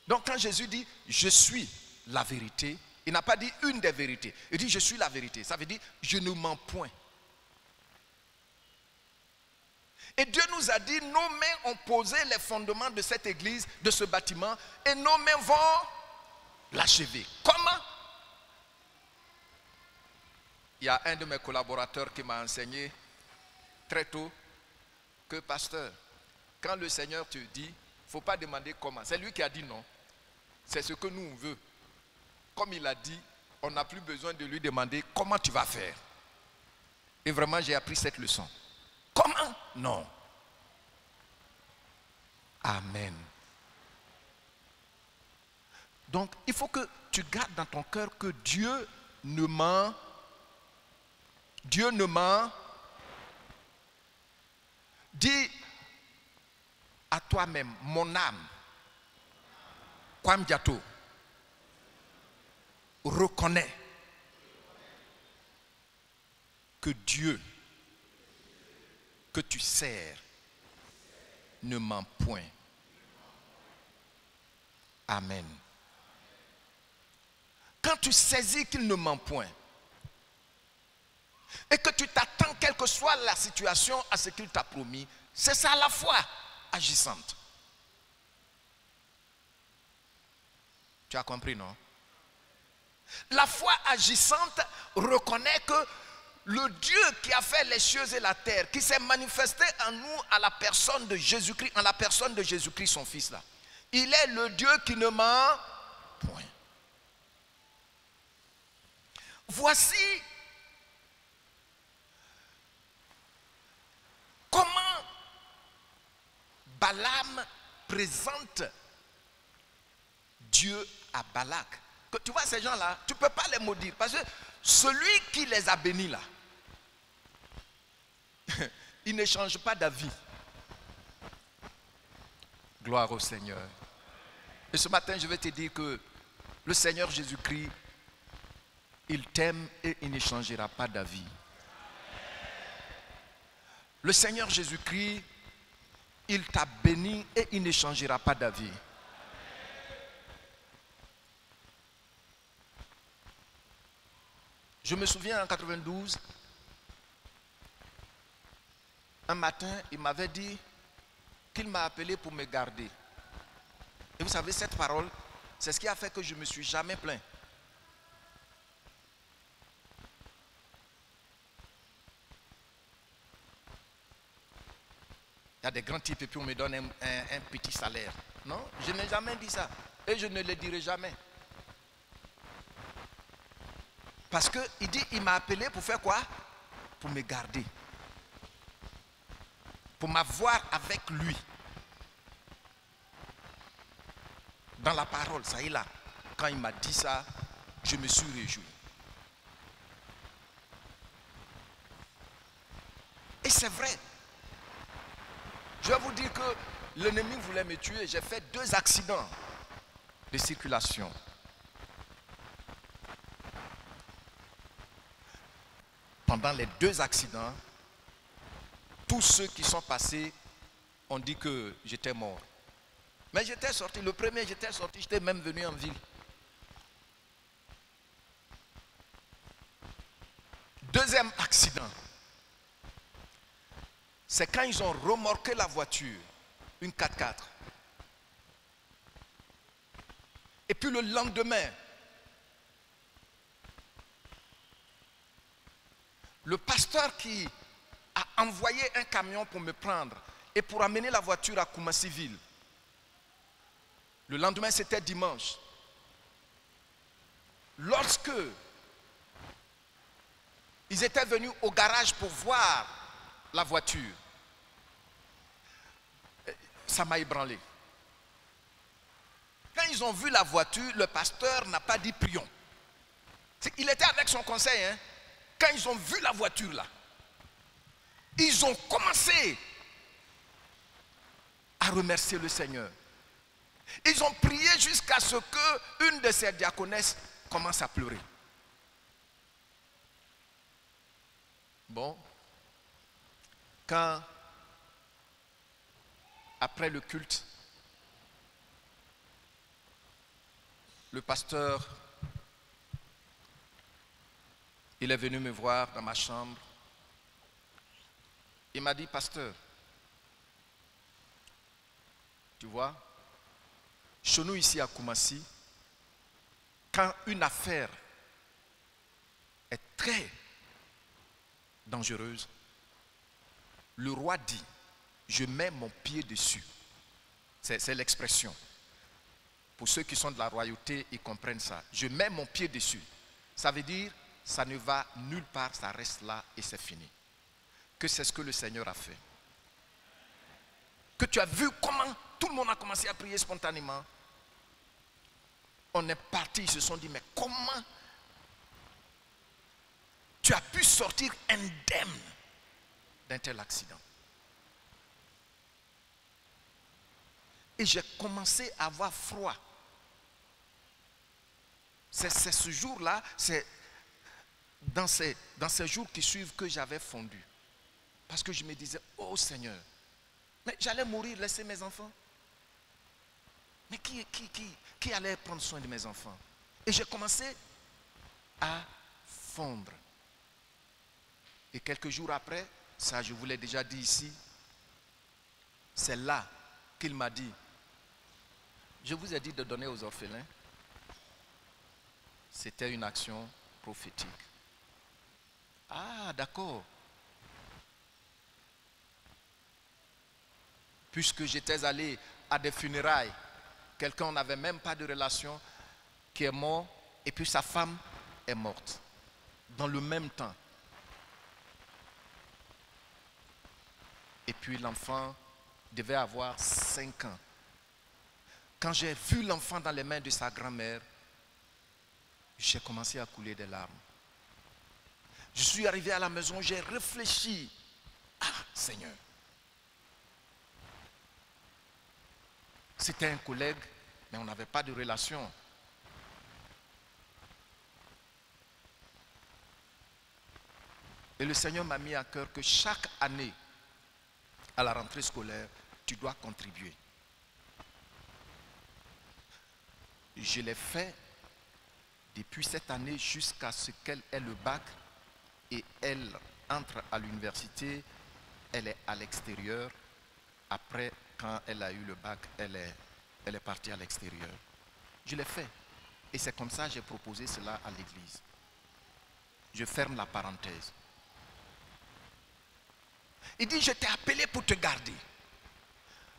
Donc quand Jésus dit « je suis la vérité », il n'a pas dit une des vérités. Il dit « je suis la vérité ». Ça veut dire « je ne mens point ». Et Dieu nous a dit, nos mains ont posé les fondements de cette église, de ce bâtiment, et nos mains vont l'achever. Comment? Il y a un de mes collaborateurs qui m'a enseigné très tôt que, pasteur, quand le Seigneur te dit, il ne faut pas demander comment. C'est lui qui a dit non. C'est ce que nous on veut. Comme il a dit, on n'a plus besoin de lui demander comment tu vas faire. Et vraiment, j'ai appris cette leçon. Comment? Non. Amen. Donc, il faut que tu gardes dans ton cœur que Dieu ne ment. Dieu ne ment. Dis à toi-même, mon âme, Kwamdiato, reconnais que Dieu que tu sers ne ment point. Amen. Quand tu saisis qu'il ne ment point et que tu t'attends, quelle que soit la situation, à ce qu'il t'a promis, c'est ça la foi agissante. Tu as compris, non? La foi agissante reconnaît que le Dieu qui a fait les cieux et la terre, qui s'est manifesté en nous à la personne de Jésus-Christ, en la personne de Jésus-Christ, son Fils là, il est le Dieu qui ne ment point. Voici comment Balaam présente Dieu à Balak. Que tu vois ces gens-là, tu ne peux pas les maudire parce que celui qui les a bénis là, il ne change pas d'avis. Gloire au Seigneur. Et ce matin, je vais te dire que le Seigneur Jésus-Christ, il t'aime et il ne changera pas d'avis. Le Seigneur Jésus-Christ, il t'a béni et il ne changera pas d'avis. Je me souviens en 92, un matin, il m'avait dit qu'il m'a appelé pour me garder. Et vous savez, cette parole, c'est ce qui a fait que je ne me suis jamais plaint. Il y a des grands types et puis on me donne un petit salaire. Non, je n'ai jamais dit ça. Et je ne le dirai jamais. Parce qu'il dit, il m'a appelé pour faire quoi? Pour me garder. Pour m'avoir avec lui. Dans la parole, ça y est là. Quand il m'a dit ça, je me suis réjoui. Et c'est vrai. Je vais vous dire que l'ennemi voulait me tuer. J'ai fait 2 accidents de circulation. Pendant les 2 accidents, tous ceux qui sont passés ont dit que j'étais mort. Mais j'étais sorti, le premier j'étais sorti, j'étais même venu en ville. Deuxième accident, c'est quand ils ont remorqué la voiture, une 4x4. Et puis le lendemain, le pasteur qui a envoyé un camion pour me prendre et pour amener la voiture à Koumassi-Ville. Le lendemain, c'était dimanche. Lorsque ils étaient venus au garage pour voir la voiture, ça m'a ébranlé. Quand ils ont vu la voiture, le pasteur n'a pas dit prions. Il était avec son conseil. Hein? Quand ils ont vu la voiture là, ils ont commencé à remercier le Seigneur. Ils ont prié jusqu'à ce qu'une de ces diaconesses commence à pleurer. Bon, quand après le culte, le pasteur, il est venu me voir dans ma chambre. Il m'a dit, pasteur, tu vois, chez nous ici à Koumassi, quand une affaire est très dangereuse, le roi dit, je mets mon pied dessus. C'est l'expression. Pour ceux qui sont de la royauté, ils comprennent ça. Je mets mon pied dessus. Ça veut dire, ça ne va nulle part, ça reste là et c'est fini. Que c'est ce que le Seigneur a fait. Que tu as vu comment tout le monde a commencé à prier spontanément. On est parti, ils se sont dit, mais comment tu as pu sortir indemne d'un tel accident? Et j'ai commencé à avoir froid. C'est ce jour-là, c'est dans ces jours qui suivent que j'avais fondu. Parce que je me disais, oh Seigneur, mais j'allais mourir, laisser mes enfants. Mais qui allait prendre soin de mes enfants? Et j'ai commencé à fondre. Et quelques jours après, ça je vous l'ai déjà dit ici, c'est là qu'il m'a dit, je vous ai dit de donner aux orphelins. C'était une action prophétique. Ah, d'accord. Puisque j'étais allé à des funérailles, quelqu'un, on n'avait même pas de relation, qui est mort, et puis sa femme est morte. Dans le même temps. Et puis l'enfant devait avoir 5 ans. Quand j'ai vu l'enfant dans les mains de sa grand-mère, j'ai commencé à couler des larmes. Je suis arrivé à la maison, j'ai réfléchi. Ah, Seigneur. C'était un collègue, mais on n'avait pas de relation. Et le Seigneur m'a mis à cœur que chaque année, à la rentrée scolaire, tu dois contribuer. Je l'ai fait depuis cette année jusqu'à ce qu'elle ait le bac et elle entre à l'université. Elle est à l'extérieur. Après, quand elle a eu le bac, elle est partie à l'extérieur. Je l'ai fait. Et c'est comme ça que j'ai proposé cela à l'église. Je ferme la parenthèse. Il dit, je t'ai appelé pour te garder.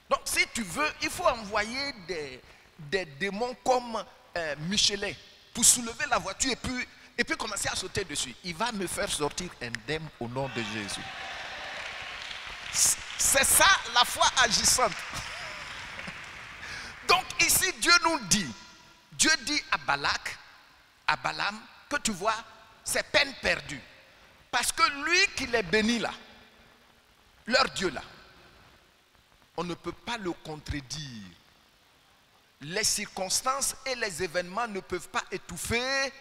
Donc, si tu veux, il faut envoyer des démons comme Michelet pour soulever la voiture et puis commencer à sauter dessus. Il va me faire sortir indemne au nom de Jésus. C'est ça la foi agissante. Donc ici, Dieu dit à Balak, à Balaam, que tu vois, c'est peine perdue. Parce que lui qui les bénit là, leur Dieu là, on ne peut pas le contredire. Les circonstances et les événements ne peuvent pas étouffer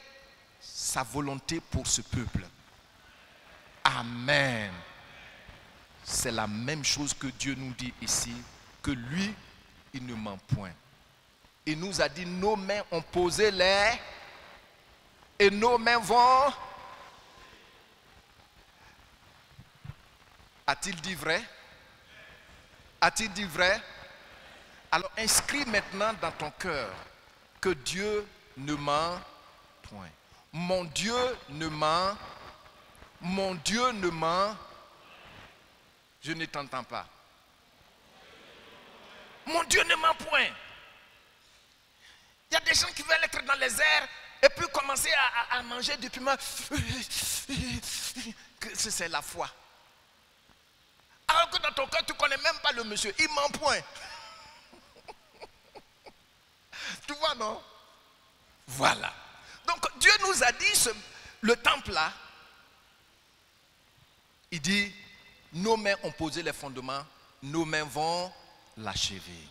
sa volonté pour ce peuple. Amen. c'est la même chose que Dieu nous dit ici, que lui, il ne ment point. Il nous a dit, nos mains ont posé les, et nos mains vont. A-t-il dit vrai? A-t-il dit vrai? Alors inscris maintenant dans ton cœur que Dieu ne ment point. Mon Dieu ne ment. Mon Dieu ne ment. Je ne t'entends pas. Mon Dieu ne ment point. Il y a des gens qui veulent être dans les airs et puis commencer à manger du piment. C'est la foi. Alors que dans ton cœur, tu ne connais même pas le monsieur. Il ment point. Tu vois, non? Voilà. Donc Dieu nous a dit, le temple là, il dit, nos mains ont posé les fondements, nos mains vont l'achever.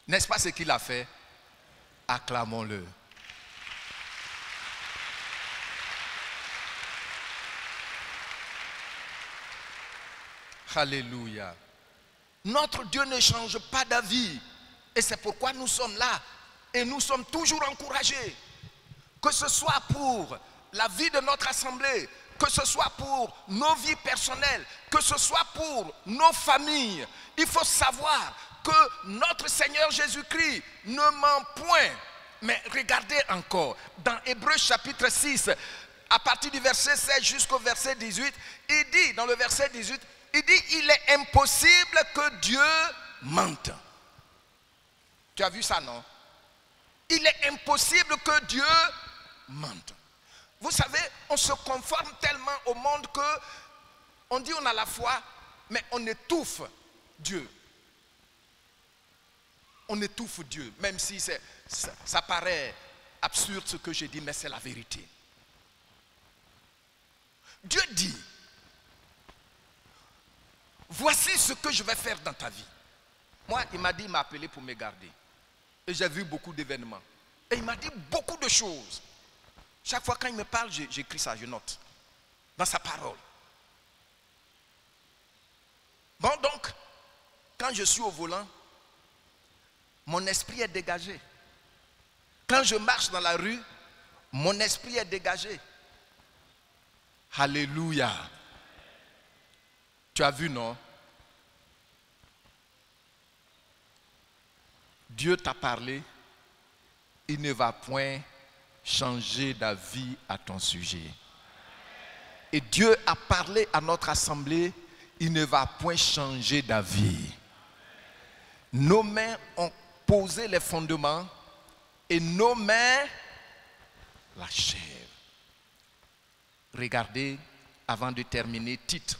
N'est-ce pas ce qu'il a fait? Acclamons-le. Alléluia. Notre Dieu ne change pas d'avis. Et c'est pourquoi nous sommes là. Et nous sommes toujours encouragés. Que ce soit pour la vie de notre assemblée, que ce soit pour nos vies personnelles, que ce soit pour nos familles. Il faut savoir que notre Seigneur Jésus-Christ ne ment point. Mais regardez encore, dans Hébreux chapitre 6, à partir du verset 16 jusqu'au verset 18, il dit, dans le verset 18, il dit, il est impossible que Dieu mente. Tu as vu ça, non? Il est impossible que Dieu mente. Vous savez, on se conforme tellement au monde que on dit on a la foi, mais on étouffe Dieu. On étouffe Dieu, même si ça paraît absurde ce que j'ai dit, mais c'est la vérité. Dieu dit, voici ce que je vais faire dans ta vie. Moi, il m'a dit, il m'a appelé pour me garder. Et j'ai vu beaucoup d'événements. Et il m'a dit beaucoup de choses. Chaque fois quand il me parle, j'écris ça, je note. Dans sa parole. Bon, donc, quand je suis au volant, mon esprit est dégagé. Quand je marche dans la rue, mon esprit est dégagé. Alléluia. Tu as vu, non? Dieu t'a parlé, il ne va point changer d'avis à ton sujet. Et Dieu a parlé à notre assemblée, il ne va point changer d'avis. Nos mains ont posé les fondements et nos mains l'achèvent. Regardez, avant de terminer, Tite.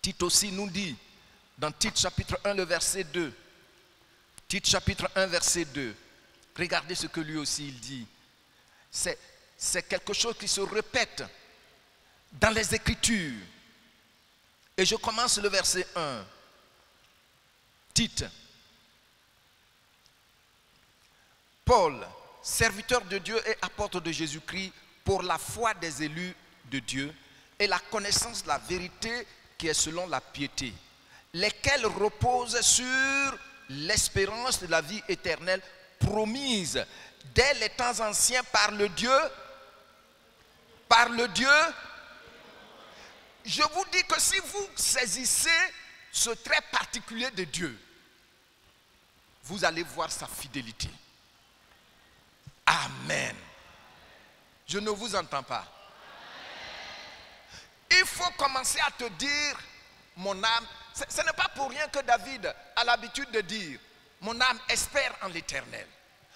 Tite aussi nous dit, dans Tite chapitre 1, le verset 2, Tite chapitre 1, verset 2. Regardez ce que lui aussi il dit. C'est quelque chose qui se répète dans les Écritures. Et je commence le verset 1. Tite. Paul, serviteur de Dieu et apôtre de Jésus-Christ, pour la foi des élus de Dieu et la connaissance de la vérité qui est selon la piété, lesquels reposent sur l'espérance de la vie éternelle promise dès les temps anciens par le Dieu. Je vous dis que si vous saisissez ce trait particulier de Dieu, vous allez voir sa fidélité. Amen. Je ne vous entends pas. Il faut commencer à te dire, mon âme, ce n'est pas pour rien que David a l'habitude de dire, mon âme espère en l'Éternel.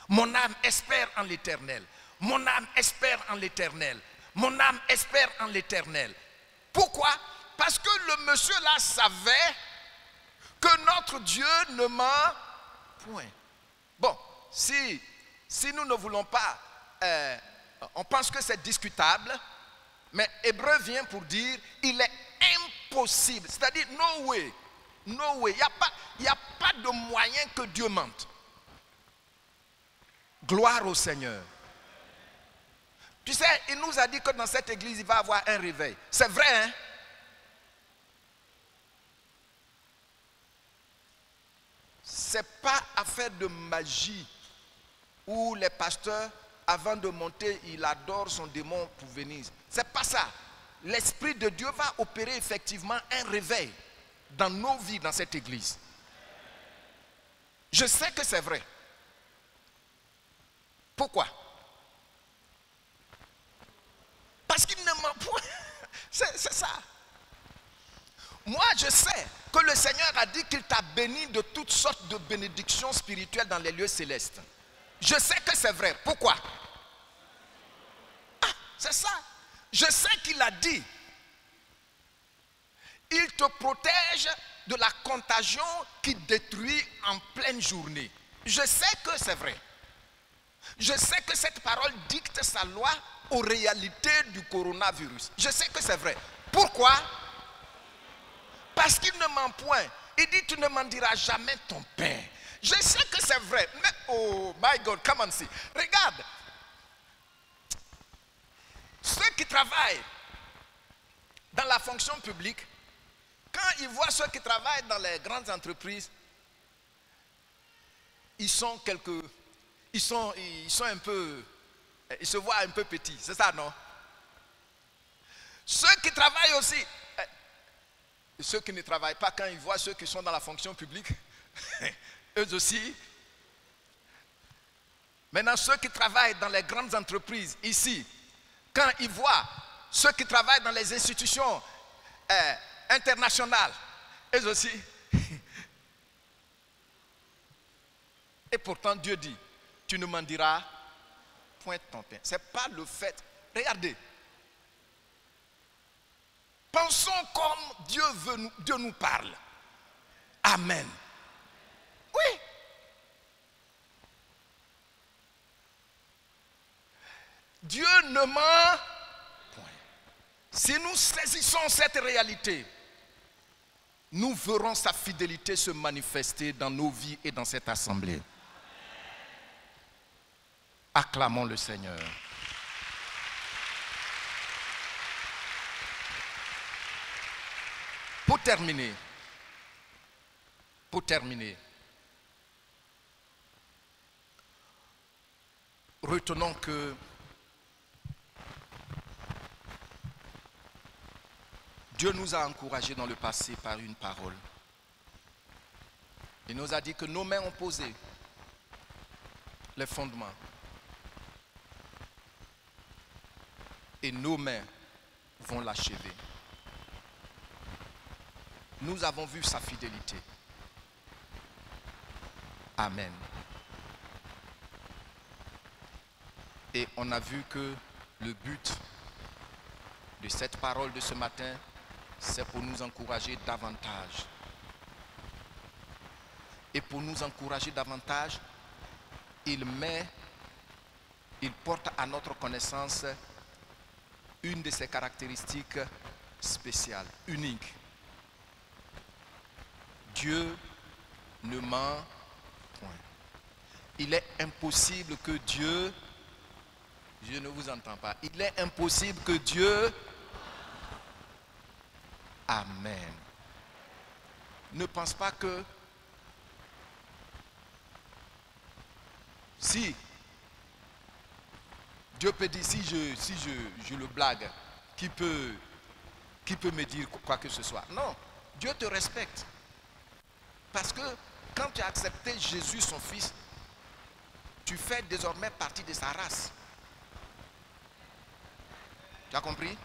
Mon âme espère en l'Éternel. Mon âme espère en l'Éternel. Mon âme espère en l'Éternel. Pourquoi? Parce que le monsieur là savait que notre Dieu ne ment point. Bon, si nous ne voulons pas, on pense que c'est discutable, mais Hébreu vient pour dire, il est impossible, c'est-à-dire no way, il n'y a pas de moyen que Dieu mente. Gloire au Seigneur. Tu sais, il nous a dit que dans cette église, il va y avoir un réveil. C'est vrai, hein? Ce n'est pas affaire de magie où les pasteurs, avant de monter, il adore son démon pour venir. Ce n'est pas ça. L'Esprit de Dieu va opérer effectivement un réveil dans nos vies, dans cette église. Je sais que c'est vrai. Pourquoi? Parce qu'il ne ment point. C'est ça. Moi, je sais que le Seigneur a dit qu'il t'a béni de toutes sortes de bénédictions spirituelles dans les lieux célestes. Je sais que c'est vrai. Pourquoi? Ah, c'est ça. Je sais qu'il a dit. Il te protège de la contagion qui détruit en pleine journée. Je sais que c'est vrai. Je sais que cette parole dicte sa loi aux réalités du coronavirus. Je sais que c'est vrai. Pourquoi? Parce qu'il ne ment point. Il dit, tu ne m'en diras jamais ton pain. Je sais que c'est vrai. Mais, oh my God, come on see. Regarde. Ceux qui travaillent dans la fonction publique, quand ils voient ceux qui travaillent dans les grandes entreprises, ils se voient un peu petits, c'est ça, non? Ceux qui travaillent aussi, ceux qui ne travaillent pas, quand ils voient ceux qui sont dans la fonction publique, eux aussi. Maintenant, ceux qui travaillent dans les grandes entreprises ici, quand ils voient ceux qui travaillent dans les institutions internationales, eux aussi. Et pourtant, Dieu dit, tu ne m'en diras point ton pain. Ce n'est pas le fait. Regardez. Pensons comme Dieu nous parle. Amen. Oui. Dieu ne ment point. Si nous saisissons cette réalité, nous verrons sa fidélité se manifester dans nos vies et dans cette assemblée. Acclamons le Seigneur. Pour terminer, retenons que Dieu nous a encouragés dans le passé par une parole. Il nous a dit que nos mains ont posé les fondements. Et nos mains vont l'achever. Nous avons vu sa fidélité. Amen. Et on a vu que le but de cette parole de ce matin, c'est pour nous encourager davantage. Et pour nous encourager davantage, il porte à notre connaissance une de ses caractéristiques spéciales, uniques. Dieu ne ment point. Il est impossible que Dieu, je ne vous entends pas, il est impossible que Dieu, amen. Ne pense pas que si Dieu peut dire, si je le blague, qui peut me dire quoi que ce soit? Non, Dieu te respecte. Parce que quand tu as accepté Jésus, son fils, tu fais désormais partie de sa race. Tu as compris?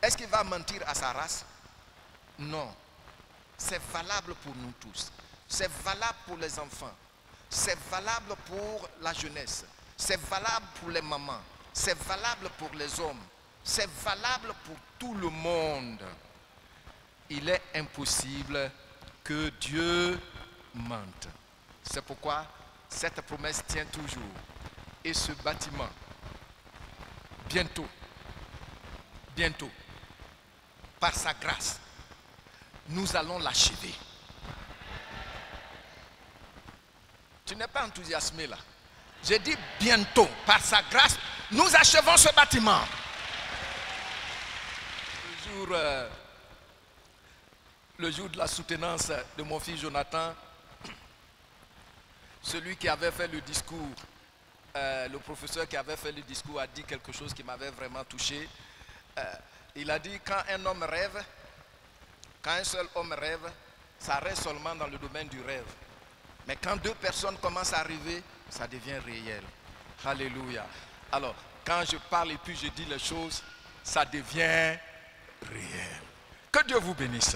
Est-ce qu'il va mentir à sa race? Non. C'est valable pour nous tous. C'est valable pour les enfants. C'est valable pour la jeunesse. C'est valable pour les mamans. C'est valable pour les hommes. C'est valable pour tout le monde. Il est impossible que Dieu mente. C'est pourquoi cette promesse tient toujours. Et ce bâtiment, bientôt, par sa grâce, nous allons l'achever. Tu n'es pas enthousiasmé là. J'ai dit bientôt, par sa grâce, nous achevons ce bâtiment. le jour de la soutenance de mon fils Jonathan, celui qui avait fait le discours, le professeur qui avait fait le discours a dit quelque chose qui m'avait vraiment touché. Il a dit, quand un homme rêve, quand un seul homme rêve, ça reste seulement dans le domaine du rêve. Mais quand deux personnes commencent à rêver, ça devient réel. Alléluia. Alors, quand je parle et puis je dis les choses, ça devient réel. Que Dieu vous bénisse.